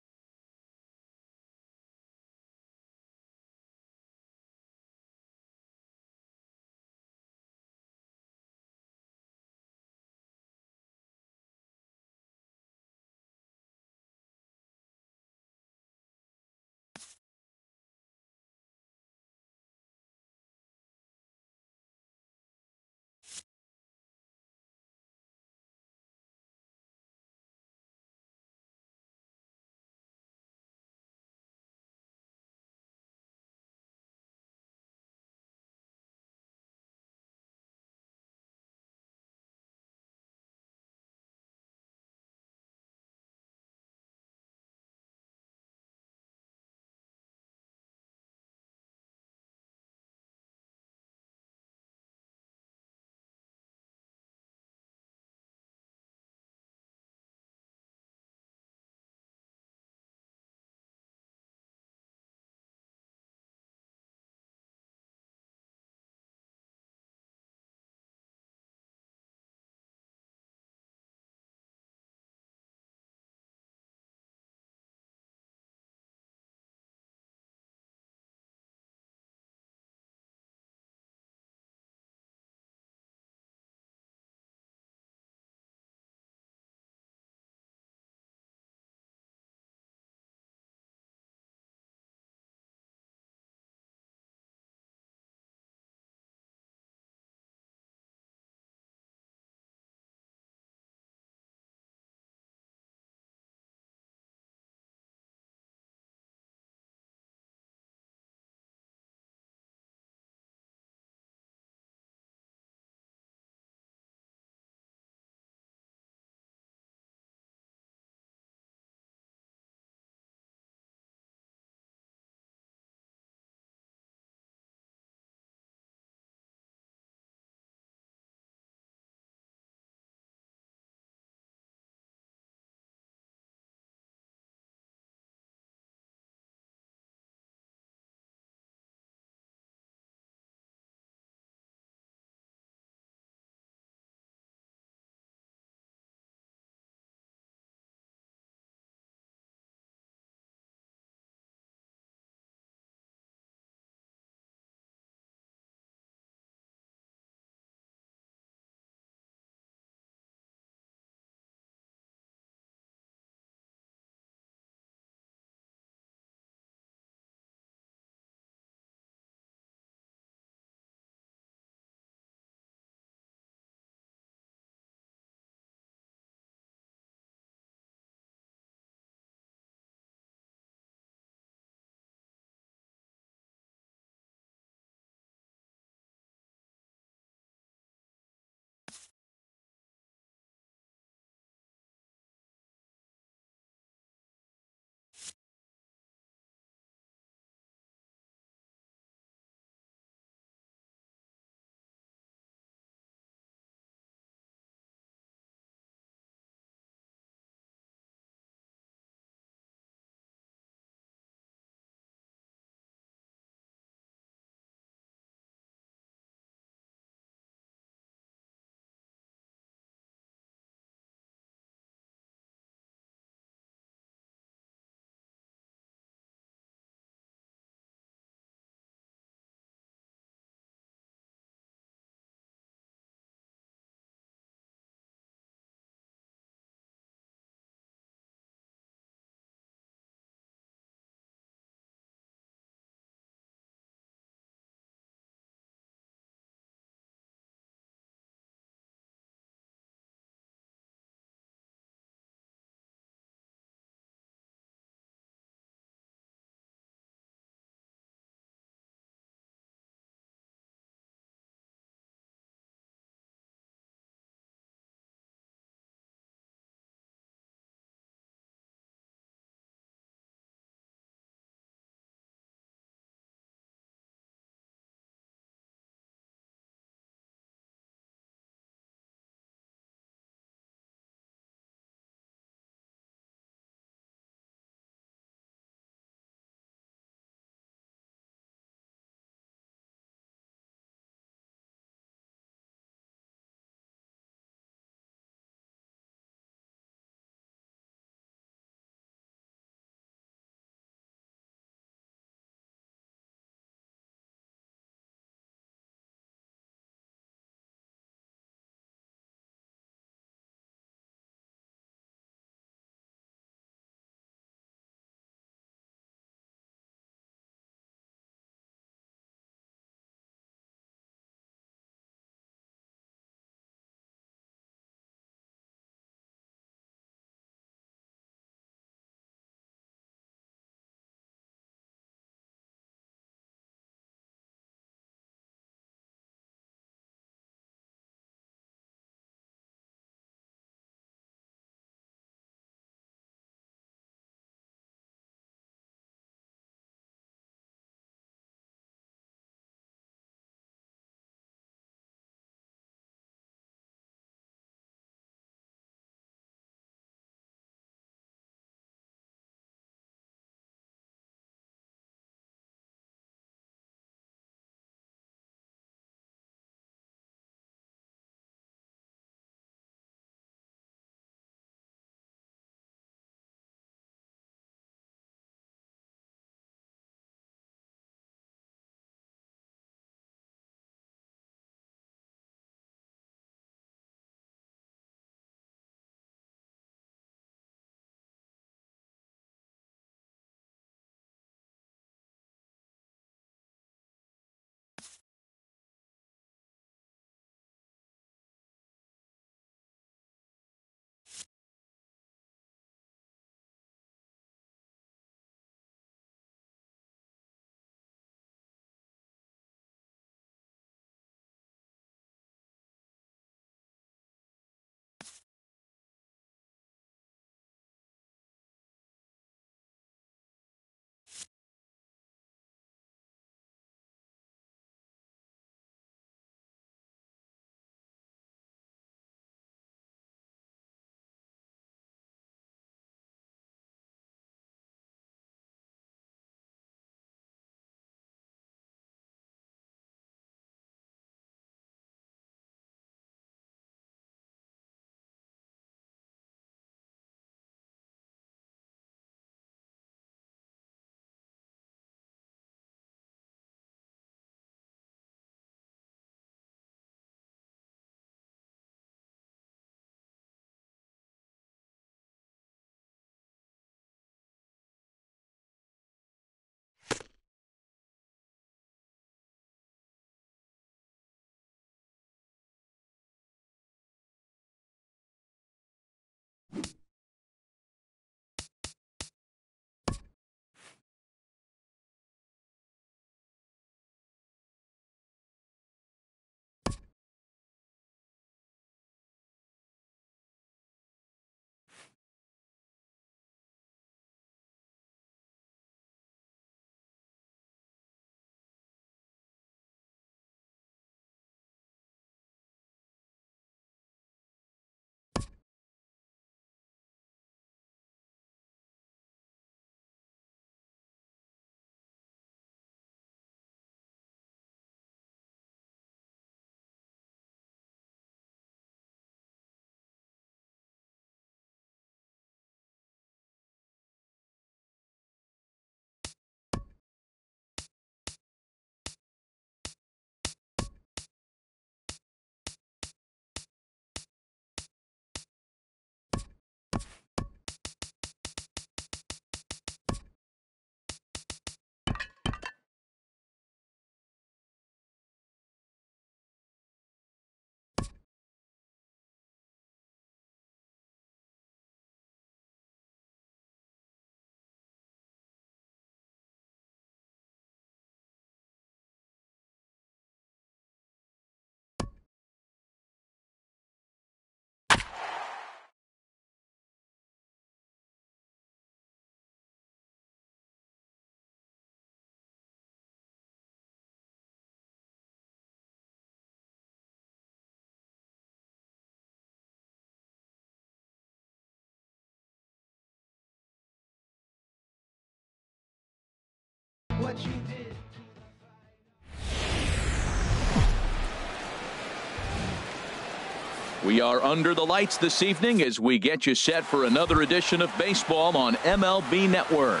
We are under the lights this evening as we get you set for another edition of baseball on MLB Network.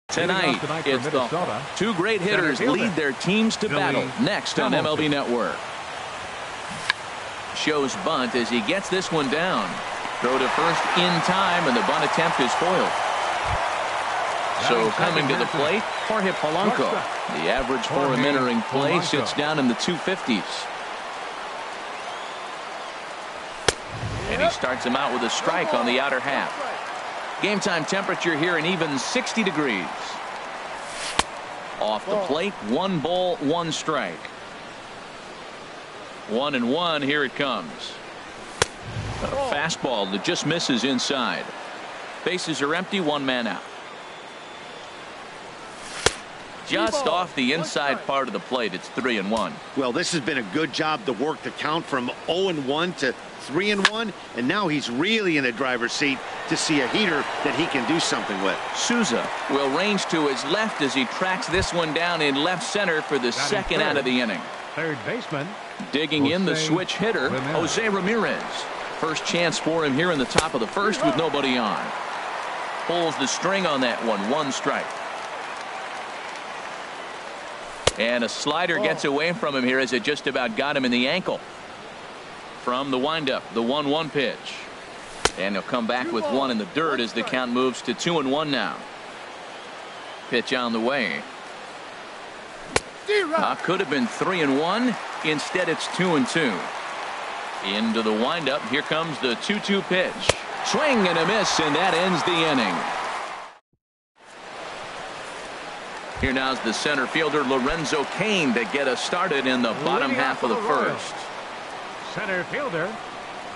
Tonight, it's the two great hitters lead their teams to battle next on MLB Network. Shows bunt as he gets this one down. Throw to first in time, and the bunt attempt is foiled. So coming to the plate, Jorge Polanco. The average for him entering play sits down in the 250s. And he starts him out with a strike on the outer half. Game time temperature here an even 60 degrees. Off the plate, 1 ball, 1 strike. 1-1, here it comes. A fastball that just misses inside. Bases are empty, 1 man out. Just off the inside part of the plate, it's 3-1. Well, this has been a good job to work the count from 0-1 to 3-1, and now he's really in the driver's seat to see a heater that he can do something with. Souza will range to his left as he tracks this one down in left center for the second out of the inning. Third baseman. Digging in the switch hitter, Jose Ramirez. First chance for him here in the top of the first with nobody on. Pulls the string on that one, 1 strike. And a slider gets away from him here as it just about got him in the ankle. From the windup, the 1-1 pitch. And he'll come back with 1 in the dirt as the count moves to 2-1 now. Pitch on the way. Could have been 3-1. Instead, it's 2-2. Into the windup. Here comes the 2-2 pitch. Swing and a miss, and that ends the inning. Here now's the center fielder Lorenzo Cain to get us started in the bottom half of the first. Center fielder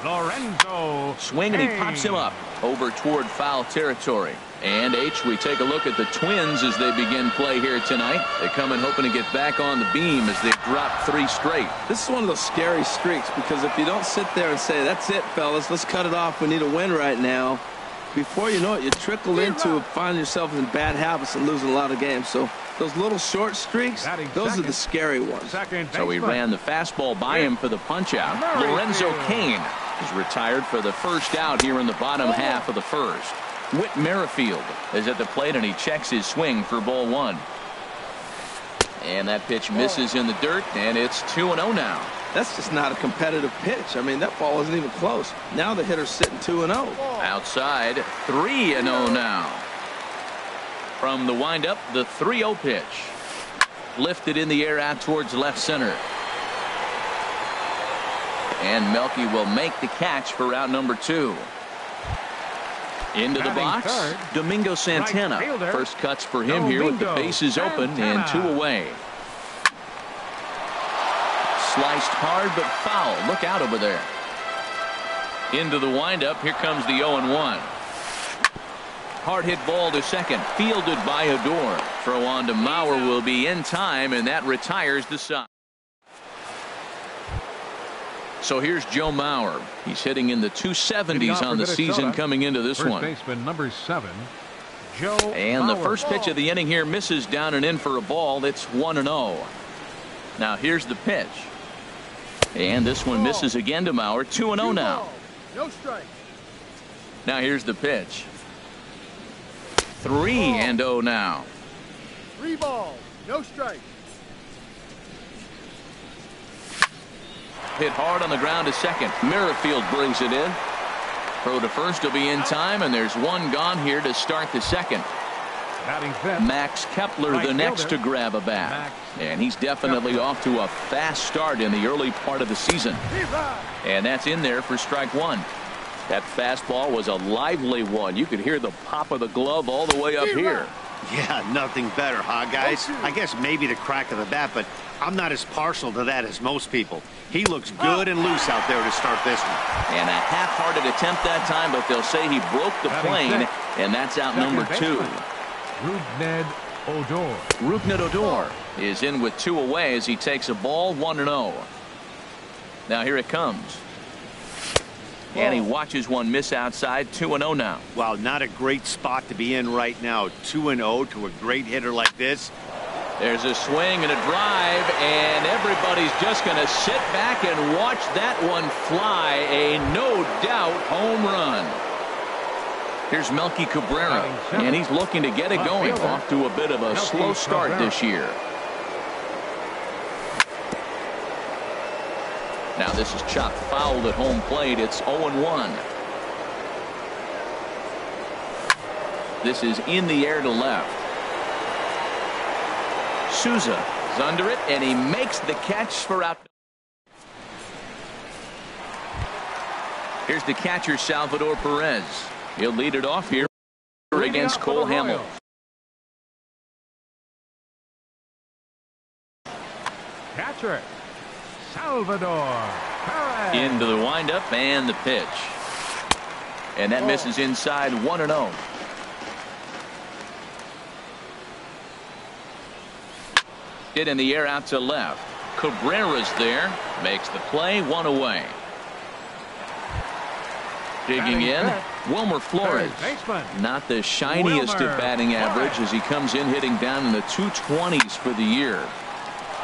Lorenzo. Swing and he pops him up over toward foul territory. And we take a look at the Twins as they begin play here tonight. They come in hoping to get back on the beam as they drop 3 straight. This is one of those scary streaks because if you don't sit there and say, that's it, fellas, let's cut it off, we need a win right now, before you know it, you trickle into finding yourself in bad habits and losing a lot of games. So those little short streaks, those are the scary ones. So he ran the fastball by him for the punch out. Lorenzo Cain is retired for the first out here in the bottom half of the first. Whit Merrifield is at the plate and he checks his swing for ball 1. And that pitch misses in the dirt, and it's 2-0 now. That's just not a competitive pitch. I mean, that ball wasn't even close. Now the hitter's sitting 2-0. Outside, 3-0 now. From the windup, the 3-0 pitch. Lifted in the air out towards left center. And Melky will make the catch for out number 2. Into the box, Domingo Santana. First cuts for him here with the bases open and 2 away. Sliced hard but foul. Look out over there. Into the windup. Here comes the 0-1. Hard hit ball to second. Fielded by Odor. Throw on to Mauer will be in time, and that retires the side. So here's Joe Mauer. He's hitting in the 270s on the season coming into this one. First baseman number 7, Joe And Mauer. the first pitch of the inning here misses down and in for a ball. It's 1-0. Now here's the pitch. And this one misses again to Mauer. 2-0 now. No strike. Now here's the pitch. 3-0 now. 3 balls. No strike. Hit hard on the ground to second. Merrifield brings it in. Throw to first will be in time, and there's 1 gone here to start the second. Batting fifth, Max Kepler the next to grab a bat. And he's definitely off to a fast start in the early part of the season. And that's in there for strike 1. That fastball was a lively one. You could hear the pop of the glove all the way up here. Yeah, nothing better, huh, guys? I guess maybe the crack of the bat, but I'm not as partial to that as most people. He looks good and loose out there to start this one. And a half-hearted attempt that time, but they'll say he broke the plane, and that's out number 2. Rougned Odor. Rougned Odor is in with 2 away as he takes a ball, 1-0. Now here it comes. And he watches one miss outside. 2-0 now. Well, not a great spot to be in right now. 2-0 to a great hitter like this. There's a swing and a drive, and everybody's just going to sit back and watch that one fly. A no-doubt home run. Here's Melky Cabrera, and he's looking to get it going. Off to a bit of a slow start this year. Now this is chopped foul at home plate. It's 0-1. This is in the air to left. Souza is under it, and he makes the catch for out. Here's the catcher, Salvador Perez. He'll lead it off here against Cole Hamels. Catcher, Salvador Perez. Into the windup and the pitch. And that misses inside. 1-0. Hit in the air out to left. Cabrera's there. Makes the play. 1 away. Digging in, Wilmer Flores. Not the shiniest of batting average as he comes in hitting down in the 220s for the year.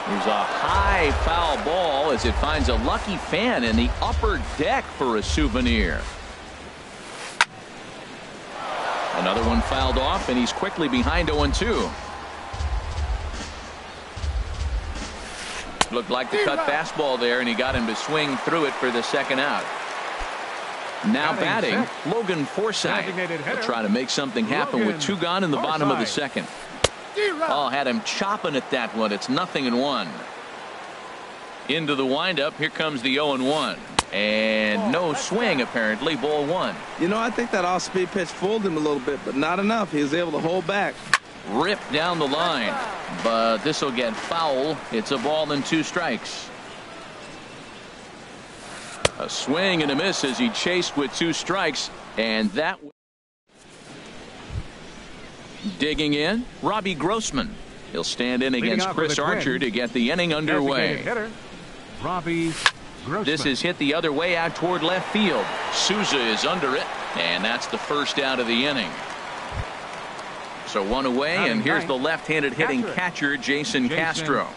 There's a high foul ball as it finds a lucky fan in the upper deck for a souvenir. Another one fouled off, and he's quickly behind 0-2. Looked like the cut fastball there, and he got him to swing through it for the second out. Now batting, Logan Forsythe. He'll try to make something happen with 2 gone in the bottom of the second. Oh, had him chopping at that one. It's 0-1. Into the windup. Here comes the 0-1. And no swing, apparently. Ball 1. You know, I think that off-speed pitch fooled him a little bit, but not enough. He was able to hold back. Ripped down the line. But this will get foul. It's a ball and 2 strikes. A swing and a miss as he chased with 2 strikes, and that. Digging in, Robbie Grossman. He'll stand in against Chris Archer to get the inning underway. Hitter, Robbie Grossman. This is hit the other way out toward left field. Souza is under it, and that's the first out of the inning. So 1 away, and here's the left-handed hitting catcher, Jason Castro.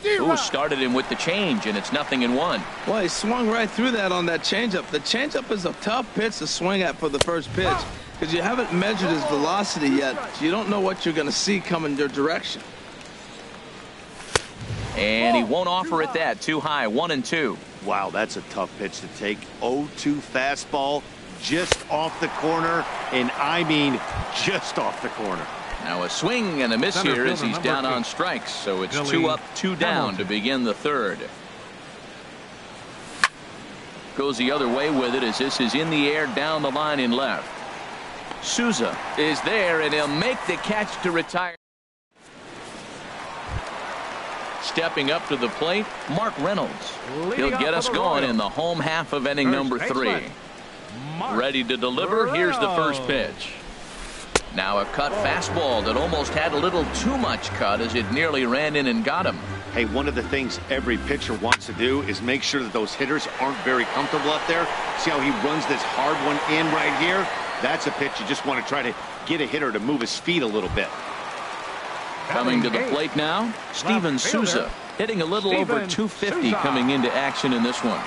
Ooh, started him with the change, and it's 0-1. Well, he swung right through that on that changeup. The changeup is a tough pitch to swing at for the first pitch because you haven't measured his velocity yet, so you don't know what you're going to see coming your direction. And he won't offer it that. Too high. 1-2. Wow, that's a tough pitch to take. 0-2 fastball just off the corner, and I mean just off the corner. Now a swing and a miss here as he's down on strikes. So it's 2 up, 2 down to begin the third. Goes the other way with it as this is in the air down the line in left. Souza is there, and he'll make the catch to retire. Stepping up to the plate, Mark Reynolds. He'll get us going in the home half of inning number 3. Ready to deliver. Here's the first pitch. Now a cut fastball that almost had a little too much cut as it nearly ran in and got him. Hey, one of the things every pitcher wants to do is make sure that those hitters aren't very comfortable up there. See how he runs this hard one in right here? That's a pitch you just want to try to get a hitter to move his feet a little bit. Coming to the plate now, Steven Souza, hitting a little over 250 coming into action in this one.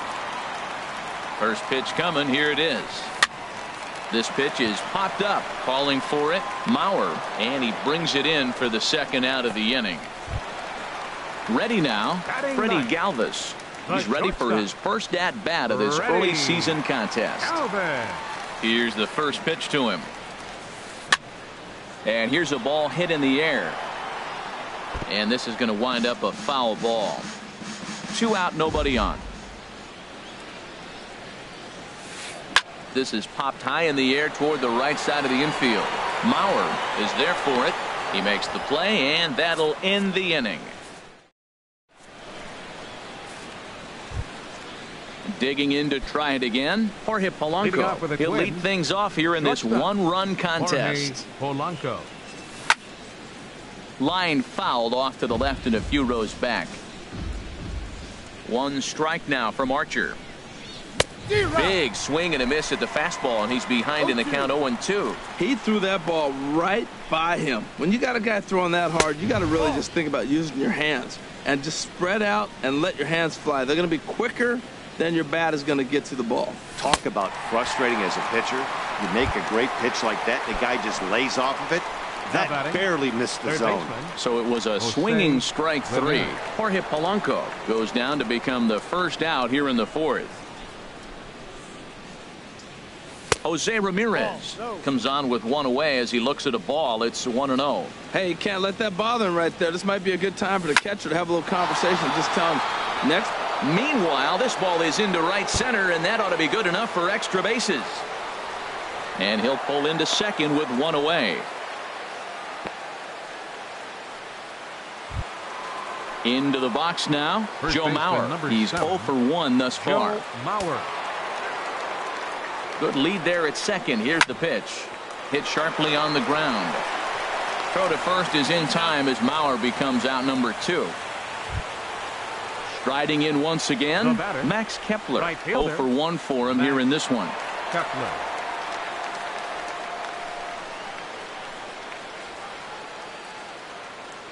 First pitch coming. Here it is. This pitch is popped up, calling for it. Mauer, and he brings it in for the second out of the inning. Ready now, Freddie Galvis. He's ready for his first at-bat of this early season contest. Here's the first pitch to him. And here's a ball hit in the air. And this is going to wind up a foul ball. 2 out, nobody on. This is popped high in the air toward the right side of the infield. Mauer is there for it. He makes the play, and that'll end the inning. Digging in to try it again, Jorge Polanco. He'll lead things off here in this one-run contest. Polanco. Line fouled off to the left and a few rows back. One strike now from Archer. Big swing and a miss at the fastball, and he's behind in the count 0-2. He threw that ball right by him. When you got a guy throwing that hard, you got to really just think about using your hands and just spread out and let your hands fly. They're going to be quicker than your bat is going to get to the ball. Talk about frustrating as a pitcher. You make a great pitch like that, the guy just lays off of it. That barely missed the zone. So it was a swinging strike 3. Jorge Polanco goes down to become the first out here in the 4th. Jose Ramirez comes on with one away as he looks at a ball. It's 1-0. Hey, you can't let that bother him right there. This might be a good time for the catcher to have a little conversation. Just tell him next. Meanwhile, this ball is into right center, and that ought to be good enough for extra bases. And he'll pull into second with one away. Into the box now, Joe Mauer. He's 0 for 1 thus far. Good lead there at second. Here's the pitch. Hit sharply on the ground. Throw to first is in time as Mauer becomes out number 2. Striding in once again, Max Kepler. 0 for 1 for him here in this one. Kepler.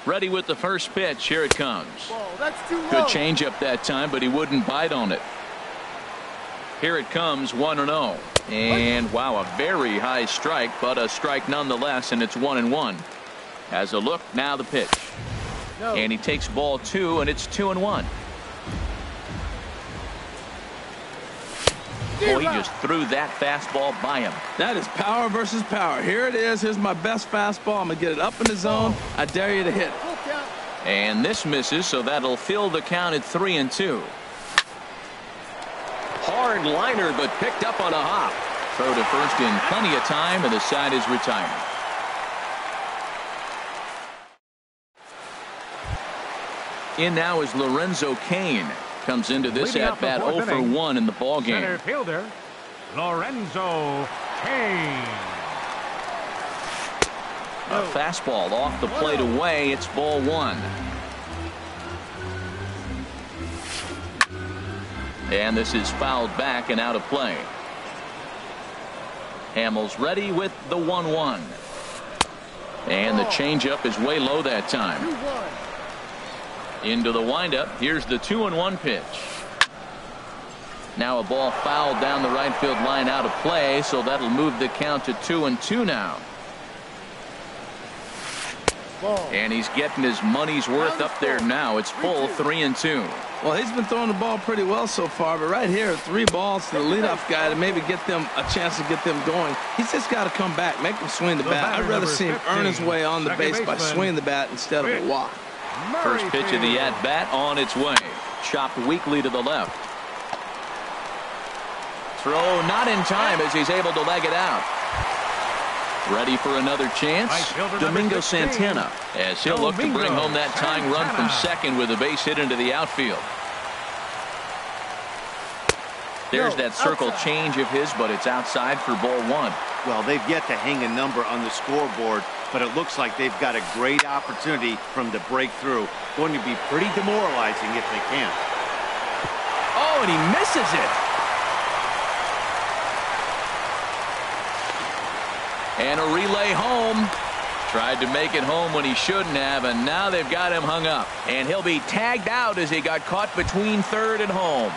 Ready with the first pitch. Here it comes. Whoa, that's too low. Good changeup that time, but he wouldn't bite on it. Here it comes, 1-0. And wow, a very high strike, but a strike nonetheless, and it's 1-1. Has a look, now the pitch. No. And he takes ball 2, and it's 2-1. Boy, he just threw that fastball by him. That is power versus power. Here it is. Here's my best fastball. I'm going to get it up in the zone. I dare you to hit. And this misses, so that'll fill the count at 3-2. Hard liner, but picked up on a hop. Throw to first in plenty of time, and the side is retired. In now is Lorenzo Cain. Comes into this at-bat 0 for 1 in the ballgame. Center fielder, Lorenzo Cain. A fastball off the plate away. It's ball 1. And this is fouled back and out of play. Hamels ready with the 1-1. And the changeup is way low that time. Into the windup. Here's the 2-1 pitch. Now a ball fouled down the right field line out of play, so that'll move the count to 2-2 now. And he's getting his money's worth up there now. It's full 3-2. Well, he's been throwing the ball pretty well so far, but right here, 3 balls to the leadoff guy to maybe get them a chance to get them going. He's just got to come back, make him swing the bat. I'd rather see him earn his way on the base by swinging the bat instead of a walk. First pitch of the at-bat on its way. Chopped weakly to the left. Throw not in time as he's able to leg it out. Ready for another chance. Domingo Santana as he'll look to bring home that tying run from second with a base hit into the outfield. There's that circle change of his, but it's outside for ball 1. Well, they've yet to hang a number on the scoreboard, but it looks like they've got a great opportunity from the breakthrough. Going to be pretty demoralizing if they can. Oh, and he misses it. And a relay home. Tried to make it home when he shouldn't have, and now they've got him hung up. And he'll be tagged out as he got caught between third and home.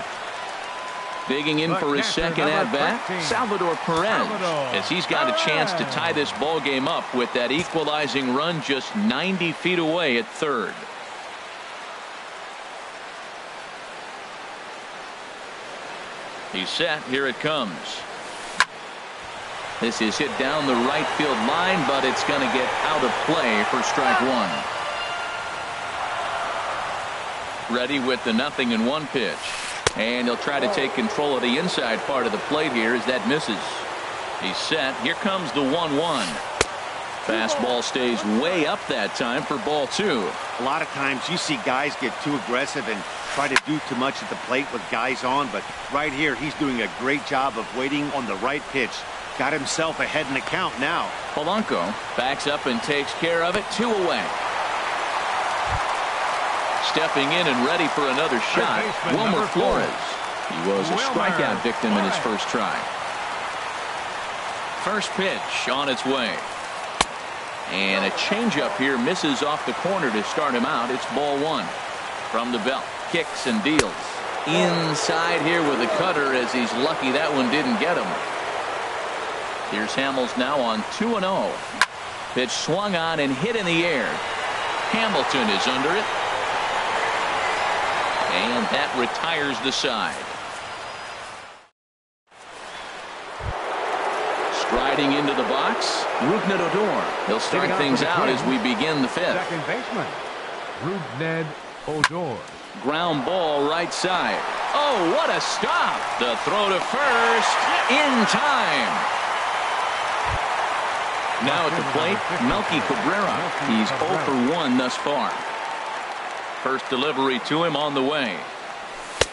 Digging in for his second at-bat, Salvador Perez, as he's got a chance to tie this ball game up with that equalizing run just 90 feet away at third. He's set. Here it comes. This is hit down the right field line, but it's going to get out of play for strike 1. Ready with the 0-1 pitch. And he'll try to take control of the inside part of the plate here as that misses. He's set. Here comes the 1-1. Fastball stays way up that time for ball 2. A lot of times you see guys get too aggressive and try to do too much at the plate with guys on, but right here he's doing a great job of waiting on the right pitch. Got himself ahead in the count now. Polanco backs up and takes care of it. 2 away. Stepping in and ready for another shot, Wilmer Flores. He was a strikeout victim in his first try. First pitch on its way. And a changeup here misses off the corner to start him out. It's ball one. From the belt, kicks and deals. Inside here with a cutter, as he's lucky that one didn't get him. Here's Hamels now on 2-0. Pitch swung on and hit in the air. Hamilton is under it. And that retires the side. Striding into the box, Rougned Odor. He'll start things out as we begin the fifth. Second baseman, Rougned Odor. Ground ball right side. Oh, what a stop. The throw to first in time. Now at the plate, Melky Cabrera. He's 0 for 1 thus far. First delivery to him on the way.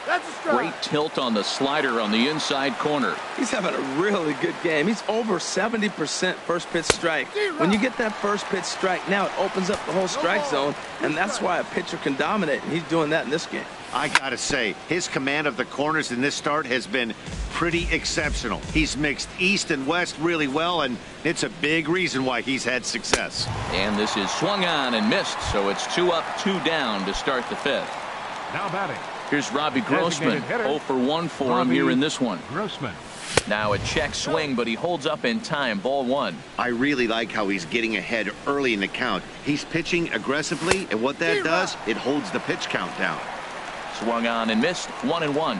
That's a strike. Great tilt on the slider on the inside corner. He's having a really good game. He's over 70% first pitch strike. When you get that first pitch strike, now it opens up the whole strike zone, and that's why a pitcher can dominate, and he's doing that in this game. I gotta say, his command of the corners in this start has been pretty exceptional. He's mixed east and west really well, and it's a big reason why he's had success. And this is swung on and missed, so it's 2 up, 2 down to start the fifth. Now batting. Here's Robbie Grossman. 0 for 1 for him here in this one. Grossman. Now a check swing, but he holds up in time. Ball one. I really like how he's getting ahead early in the count. He's pitching aggressively, and what that does, it holds the pitch count down. Swung on and missed. 1-1.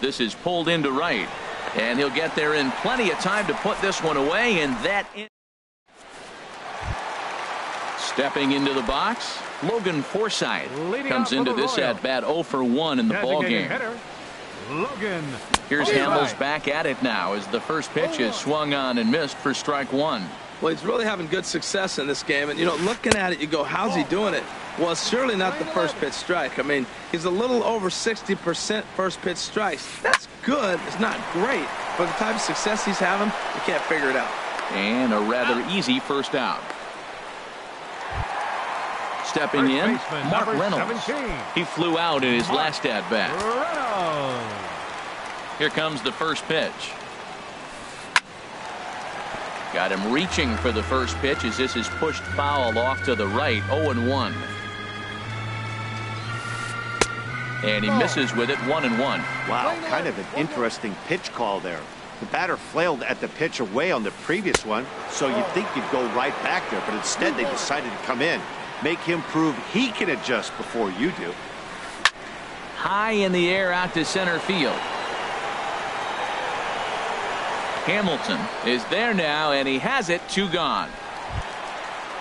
This is pulled into right, and he'll get there in plenty of time to put this one away, and that in. Stepping into the box, Logan Forsythe comes into this at bat 0 for 1 in the ball game. Logan. Here's Hamels back at it now as the first pitch is swung on and missed for strike one. Well, he's really having good success in this game, and looking at it, you go, how's he doing it? Well, it's surely not the first pitch strike. I mean, he's a little over 60% first pitch strikes. That's good. It's not great, but the type of success he's having, you can't figure it out. And a rather easy first out. Stepping in, Mark Reynolds. 17. He flew out in his last at bat. Here comes the first pitch. Got him reaching for the first pitch as this is pushed foul off to the right. 0-1. And he misses with it. 1-1. Wow, kind of an interesting pitch call there. The batter flailed at the pitch away on the previous one, so you'd think you'd go right back there, but instead they decided to come in. Make him prove he can adjust before you do. High in the air out to center field. Hamilton is there now, and he has it. 2 gone.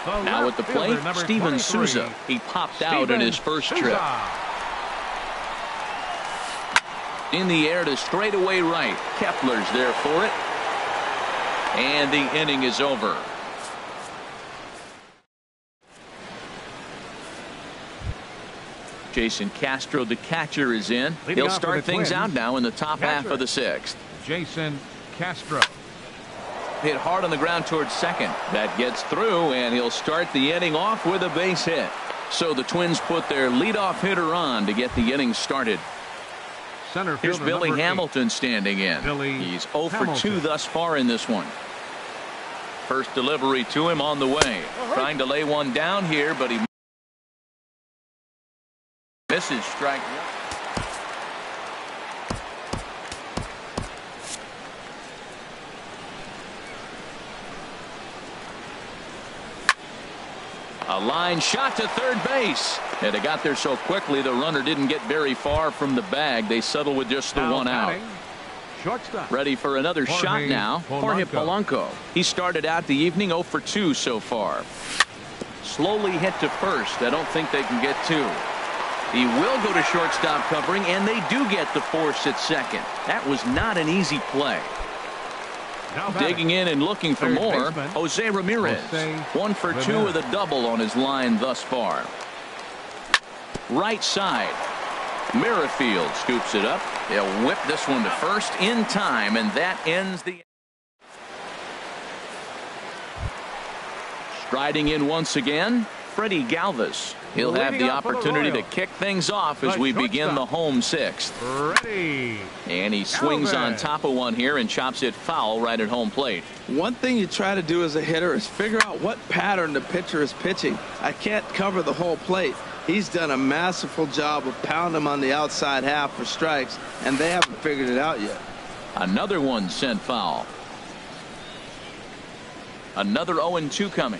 Now at the plate, Steven Souza. He popped out in his first trip. In the air to straightaway right. Kepler's there for it. And the inning is over. Jason Castro, the catcher, is in. He'll start things out now in the top half of the sixth. Jason Castro. Hit hard on the ground towards second. That gets through, and he'll start the inning off with a base hit. So the Twins put their leadoff hitter on to get the inning started. Center Here's Billy Hamilton standing in. He's 0 for 2 thus far in this one. First delivery to him on the way. Trying to lay one down here, but he misses. Strike one. A line shot to third base. And it got there so quickly the runner didn't get very far from the bag. They settled with just the one out. Shortstop. Ready for another shot now. Jorge Polanco. He started out the evening 0 for 2 so far. Slowly hit to first. I don't think they can get 2. He will go to shortstop covering, and they do get the force at second. That was not an easy play. Digging in and looking for more, Jose Ramirez. 1 for 2 with a double on his line thus far. Right side. Merrifield scoops it up. They'll whip this one to first in time, and that ends the. Striding in once again, Freddie Galvis. He'll have the opportunity to kick things off as we begin the home sixth. Ready. And he swings on top of one here and chops it foul right at home plate. One thing you try to do as a hitter is figure out what pattern the pitcher is pitching. I can't cover the whole plate. He's done a masterful job of pounding him on the outside half for strikes, and they haven't figured it out yet. Another one sent foul. Another 0-2 coming.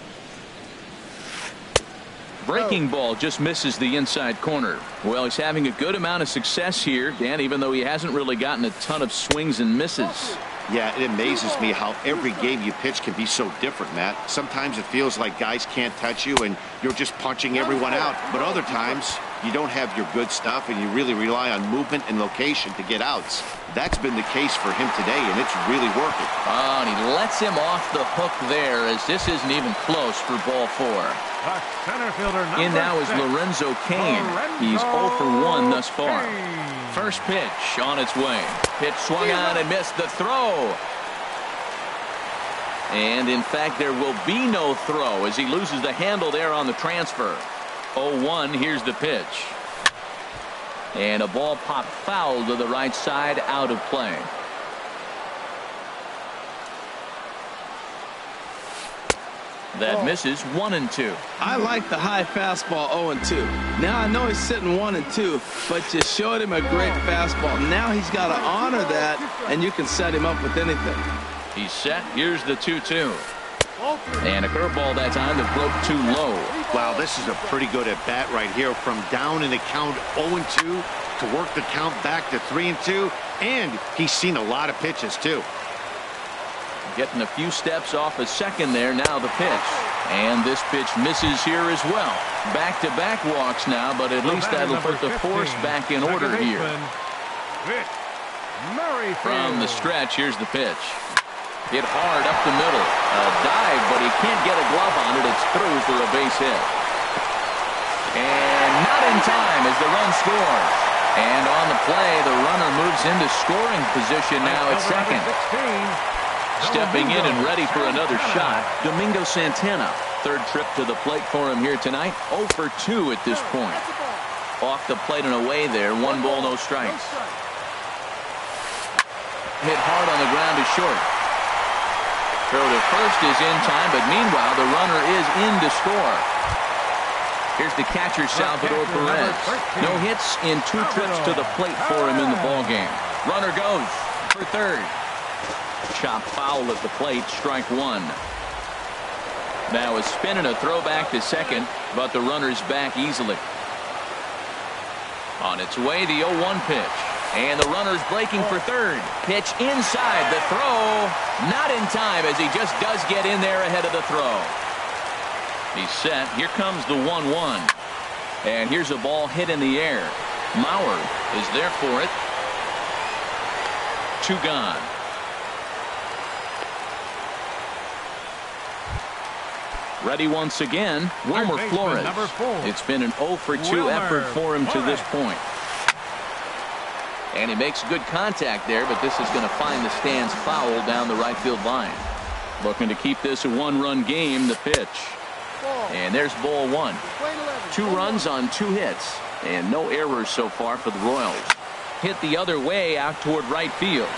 Breaking ball just misses the inside corner. Well, he's having a good amount of success here, Dan, even though he hasn't really gotten a ton of swings and misses. Yeah, it amazes me how every game you pitch can be so different, Matt. Sometimes it feels like guys can't touch you and you're just punching everyone out. But other times you don't have your good stuff and you really rely on movement and location to get outs. That's been the case for him today, and it's really working. Oh, and he lets him off the hook there as this isn't even close for ball 4. Center fielder In now is Lorenzo Cain. He's 0 for 1 thus far. First pitch on its way. Pitch swung on and missed the throw. And in fact, there will be no throw as he loses the handle there on the transfer. 0-1. Here's the pitch. And a ball popped foul to the right side, out of play. That misses 1-2. I like the high fastball 0-2. Now I know he's sitting 1-2, but you showed him a great fastball. Now he's got to honor that, and you can set him up with anything. He's set. Here's the 2-2. And a curveball that time that broke too low. Wow, this is a pretty good at bat right here. From down in the count 0-2 to work the count back to 3-2. And he's seen a lot of pitches, too. Getting a few steps off a second there. Now the pitch. And this pitch misses here as well. Back-to-back walks now, but at least that'll put the force back in order here. From the stretch, here's the pitch. Hit hard up the middle. A dive, but he can't get a glove on it. It's through for a base hit. And not in time as the run scores. And on the play, the runner moves into scoring position now at second. Stepping in and ready for another shot, Domingo Santana. Third trip to the plate for him here tonight. 0 for 2 at this point. Off the plate and away there. 1 ball, no strikes. Hit hard on the ground to short. Throw to first is in time, but meanwhile the runner is in to score. Here's the catcher, Salvador Perez. No hits in 2 trips to the plate for him in the ballgame. Runner goes for third. Chop foul at the plate, strike 1. Now a spin and a throw back to second, but the runner's back easily. On its way, the 0-1 pitch. And the runner's breaking for third. Pitch inside. The throw not in time as he just does get in there ahead of the throw. He's set. Here comes the 1-1. And here's a ball hit in the air. Mauer is there for it. 2 gone. Ready once again, Wilmer Flores. It's been an 0 for 2 effort for him to this point. And he makes good contact there, but this is going to find the stands foul down the right field line. Looking to keep this a 1-run game, the pitch. And there's ball 1. 2 runs on 2 hits, and no errors so far for the Royals. Hit the other way out toward right field.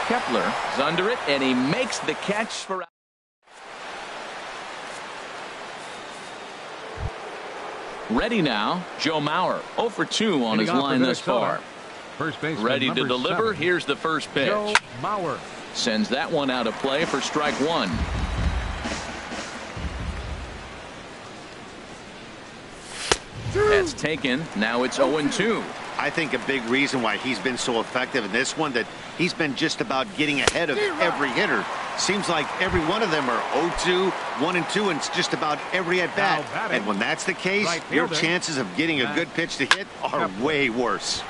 Kepler is under it, and he makes the catch for. Ready now, Joe Mauer, 0 for 2 on his line thus far. Ready to deliver. Here's the first pitch. Joe Mauer sends that one out of play for strike 1. That's taken. Now it's 0-2. I think a big reason why he's been so effective in this one, that he's been just about getting ahead of every hitter. Seems like every one of them are 0-2, 1-2, and it's just about every at bat. And when that's the case, your chances of getting a good pitch to hit are way worse.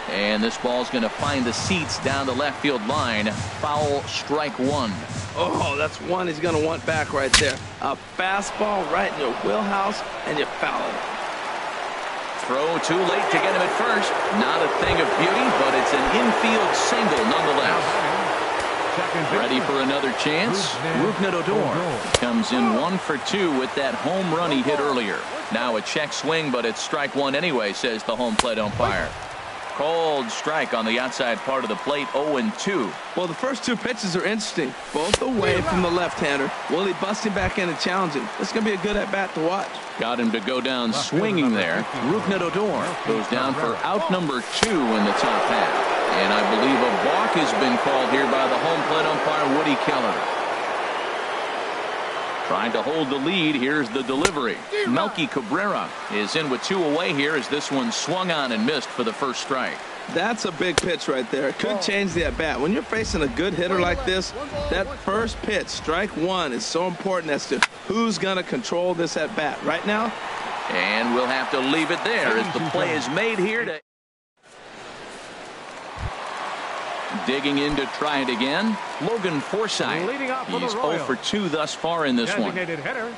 And this ball's going to find the seats down the left field line. Foul, strike 1. Oh, that's one he's going to want back right there. A fastball right in your wheelhouse, and you foul it. Throw too late to get him at first. Not a thing of beauty, but it's an infield single nonetheless. Ready for another chance. Rougned Odor comes in 1 for 2 with that home run he hit earlier. Now a check swing, but it's strike one anyway, says the home plate umpire. Cold strike on the outside part of the plate, 0-2. Well, the first two pitches are interesting, both away from the left-hander. Will he bust him back in and challenge him? It's going to be a good at-bat to watch. Got him to go down swinging there. Rougned Odor goes down for out number 2 in the top half. And I believe a balk has been called here by the home plate umpire, Woody Keller. Trying to hold the lead. Here's the delivery. Melky Cabrera is in with 2 away here as this one swung on and missed for the first strike. That's a big pitch right there. It could change the at-bat. When you're facing a good hitter like this, that first pitch, strike one, is so important as to who's going to control this at-bat. Right now. And we'll have to leave it there as the play is made here. Digging in to try it again. Logan Forsythe. He's 0 for 2 thus far in this one. Hitter,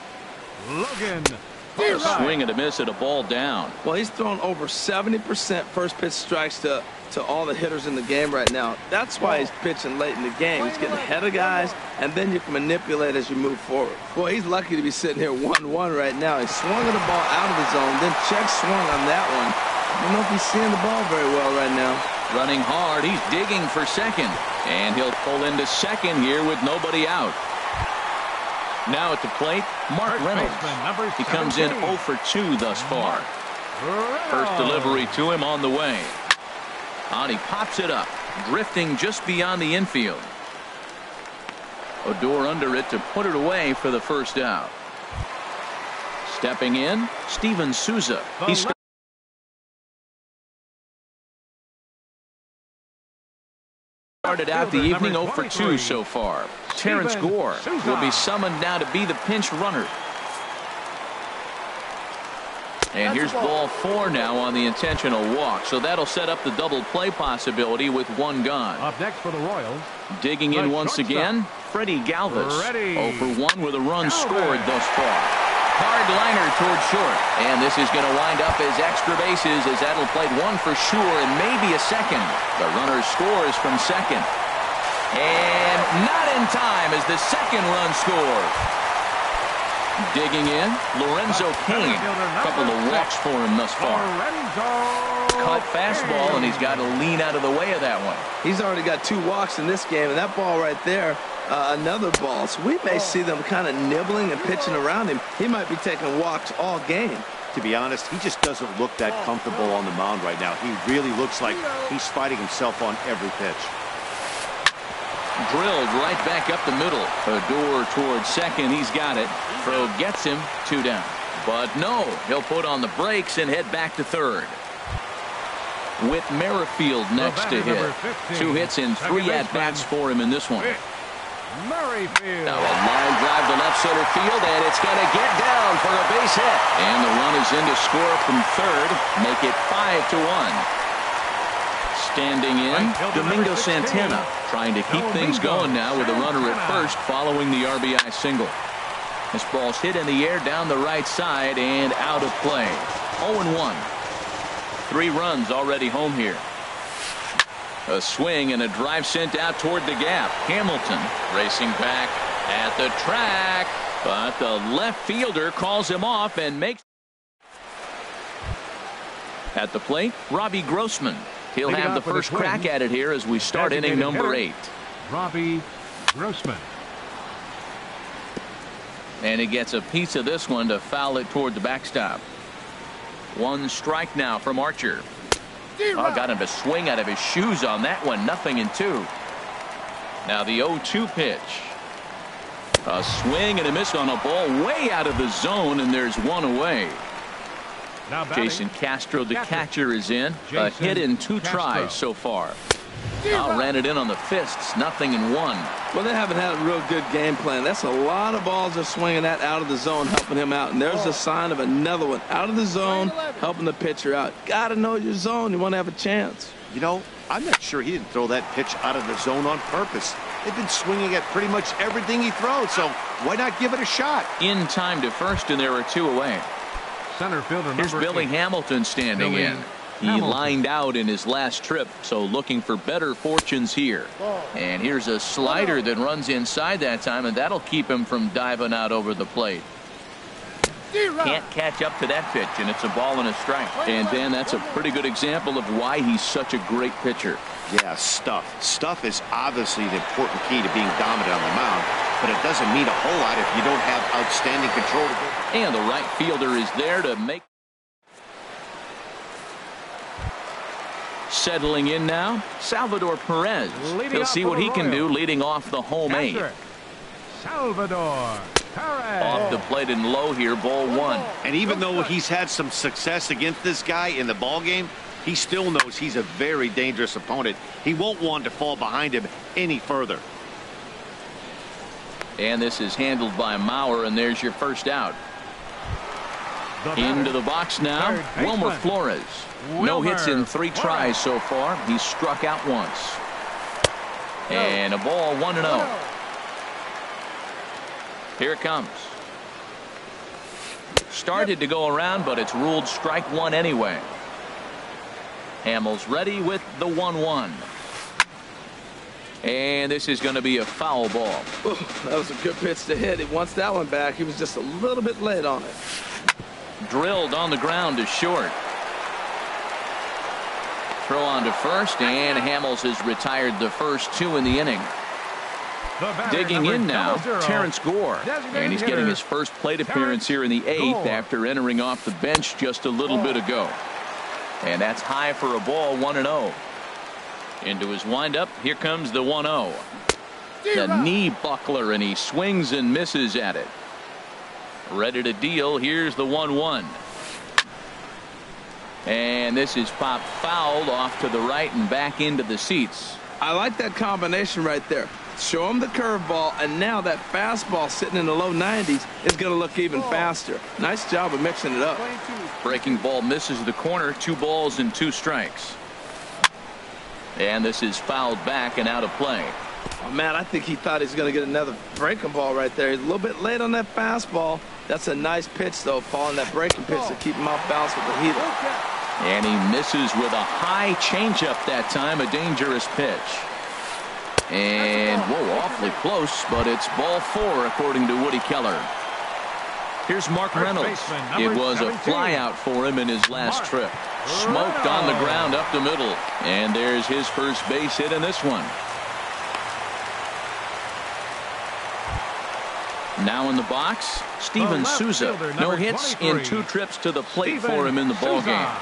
Logan. Swing and a miss at a ball down. Well, he's thrown over 70% first pitch strikes to all the hitters in the game right now. That's why he's pitching late in the game. He's getting ahead of guys, and then you can manipulate as you move forward. Boy, he's lucky to be sitting here 1-1 right now. He swung at the ball out of the zone, then check swung on that one. I don't know if he's seeing the ball very well right now. Running hard, he's digging for second, and he'll pull into second here with nobody out. Now at the plate, Mark Reynolds. He comes in 0 for 2 thus far. First delivery to him on the way. And he pops it up, drifting just beyond the infield. Odor under it to put it away for the first out. Stepping in, Steven Souza. He's started out the evening 0 for 2 so far. Terrence Gore will be summoned now to be the pinch runner. And here's ball 4 now on the intentional walk. So that'll set up the double play possibility with 1 gone. Up next for the Royals. Digging in once again, Freddie Galvis. 0 for 1 with a run scored thus far. Hard liner toward short. And this is going to wind up as extra bases as that'll play 1 for sure and maybe a second. The runner scores from second. And not in time as the second run scores. Digging in, Lorenzo Cain. A couple of walks for him thus far. Cut fastball, and he's got to lean out of the way of that one. He's already got 2 walks in this game, and that ball right there, another ball. So we may see them kind of nibbling and pitching around him. He might be taking walks all game. To be honest, he just doesn't look that comfortable on the mound right now. He really looks like he's fighting himself on every pitch. Drilled right back up the middle. Odor towards second. He's got it. Throw gets him 2 down. But no, he'll put on the brakes and head back to third. With Merrifield next to hit. 2 hits and 3 at-bats for him in this one. Merrifield. Now a line drive to left center field, and it's going to get down for a base hit. And the run is in to score from third. Make it 5-1. Standing in, Domingo Santana, trying to keep things going now with a runner at first following the RBI single. This ball's hit in the air down the right side and out of play. 0-1. 3 runs already home here. A swing and a drive sent out toward the gap. Hamilton racing back at the track, but the left fielder calls him off and makes. At the plate, Robbie Grossman. He'll have the first crack at it here as we start inning number 8. Robbie Grossman. And he gets a piece of this one to foul it toward the backstop. 1 strike now from Archer. Oh, got him to swing out of his shoes on that one. 0-2. Now the 0-2 pitch. A swing and a miss on a ball way out of the zone, and there's 1 away. Jason Castro, the catcher, is in. A hit in 2 tries so far. Ran it in on the fists. 0-1. Well, they haven't had a real good game plan. That's a lot of balls they're swinging at out of the zone, helping him out. And there's a sign of another one out of the zone, helping the pitcher out. Got to know your zone. You want to have a chance. You know, I'm not sure he didn't throw that pitch out of the zone on purpose. They've been swinging at pretty much everything he throws, so why not give it a shot? In time to first, and there are 2 away. Center fielder Here's Billy Hamilton standing in. He lined out in his last trip, so looking for better fortunes here. And here's a slider that runs inside that time, and that'll keep him from diving out over the plate. Can't catch up to that pitch, and it's a ball and a strike. And Dan, that's a pretty good example of why he's such a great pitcher. Yeah, stuff is obviously an important key to being dominant on the mound, but it doesn't mean a whole lot if you don't have outstanding control. And the right fielder is there to make. Settling in now, Salvador Perez. He'll see what he can do leading off the home eighth. Salvador Perez. Off the plate and low here, ball one. And even though he's had some success against this guy in the ball game, he still knows he's a very dangerous opponent. He won't want to fall behind him any further. And this is handled by Mauer, and there's your first out. Into the box now, Wilmer Flores. No hits in 3 tries so far. He's struck out once. And a ball, 1-0. Here it comes. Started to go around, but it's ruled strike one anyway. Hamels ready with the 1-1. And this is going to be a foul ball. Ooh, that was a good pitch to hit. He wants that one back. He was just a little bit late on it. Drilled on the ground to short. Throw on to first, and Hamels has retired the first 2 in the inning. Digging in now, Terrence Gore. And he's getting his first plate appearance here in the 8th after entering off the bench just a little bit ago. And that's high for a ball, 1-0. Into his windup, here comes the 1-0. The knee buckler, and he swings and misses at it. Ready to deal, here's the 1-1. And this is popped fouled off to the right and back into the seats. I like that combination right there. Show him the curveball, and now that fastball sitting in the low 90s is going to look even faster. Nice job of mixing it up. Breaking ball misses the corner. 2 balls and 2 strikes. And this is fouled back and out of play. Oh, man, I think he thought he was going to get another breaking ball right there. He's a little bit late on that fastball. That's a nice pitch, though, Paul, and that breaking pitch to keep him off balance with the heater. And he misses with a high changeup that time, a dangerous pitch. And, whoa, awfully close, but it's ball 4, according to Woody Keller. Here's Mark Reynolds. It was a flyout for him in his last trip. Smoked on the ground up the middle. And there's his first base hit in this one. Now in the box, Steven Souza. No hits in 2 trips to the plate for him in the ballgame.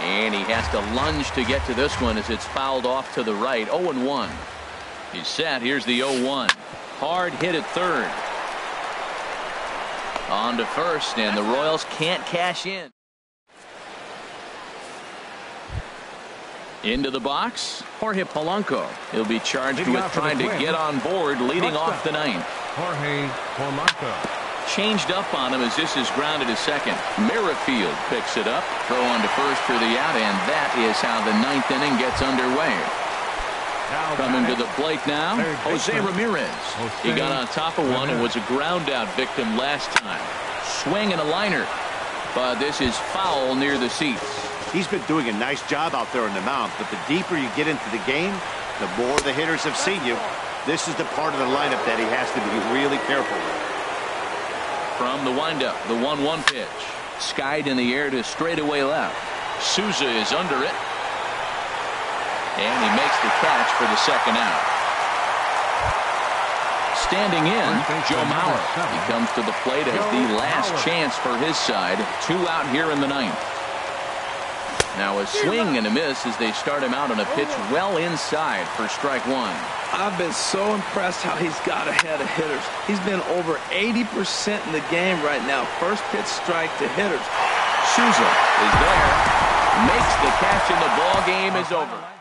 And he has to lunge to get to this one as it's fouled off to the right. 0-1. He's set. Here's the 0-1. Hard hit at third. On to first, and the Royals can't cash in. Into the box, Jorge Polanco. He'll be charged with trying to get on board leading off the 9th. Jorge Polanco. Changed up on him as this is grounded to second. Merrifield picks it up. Throw on to first for the out, and that is how the 9th inning gets underway. Coming to the plate now, Jose Ramirez. He got on top of one and was a ground out victim last time. Swing and a liner, but this is foul near the seats. He's been doing a nice job out there on the mound, but the deeper you get into the game, the more the hitters have seen you. This is the part of the lineup that he has to be really careful with. From the windup, the 1-1 pitch. Skied in the air to straightaway left. Souza is under it. And he makes the catch for the second out. Standing in, Joe Mauer. He comes to the plate as the last chance for his side. 2 out here in the 9th. Now a swing and a miss as they start him out on a pitch well inside for strike 1. I've been so impressed how he's got ahead of hitters. He's been over 80% in the game right now. First pitch strike to hitters. Souza is there. Makes the catch and the ball game is over.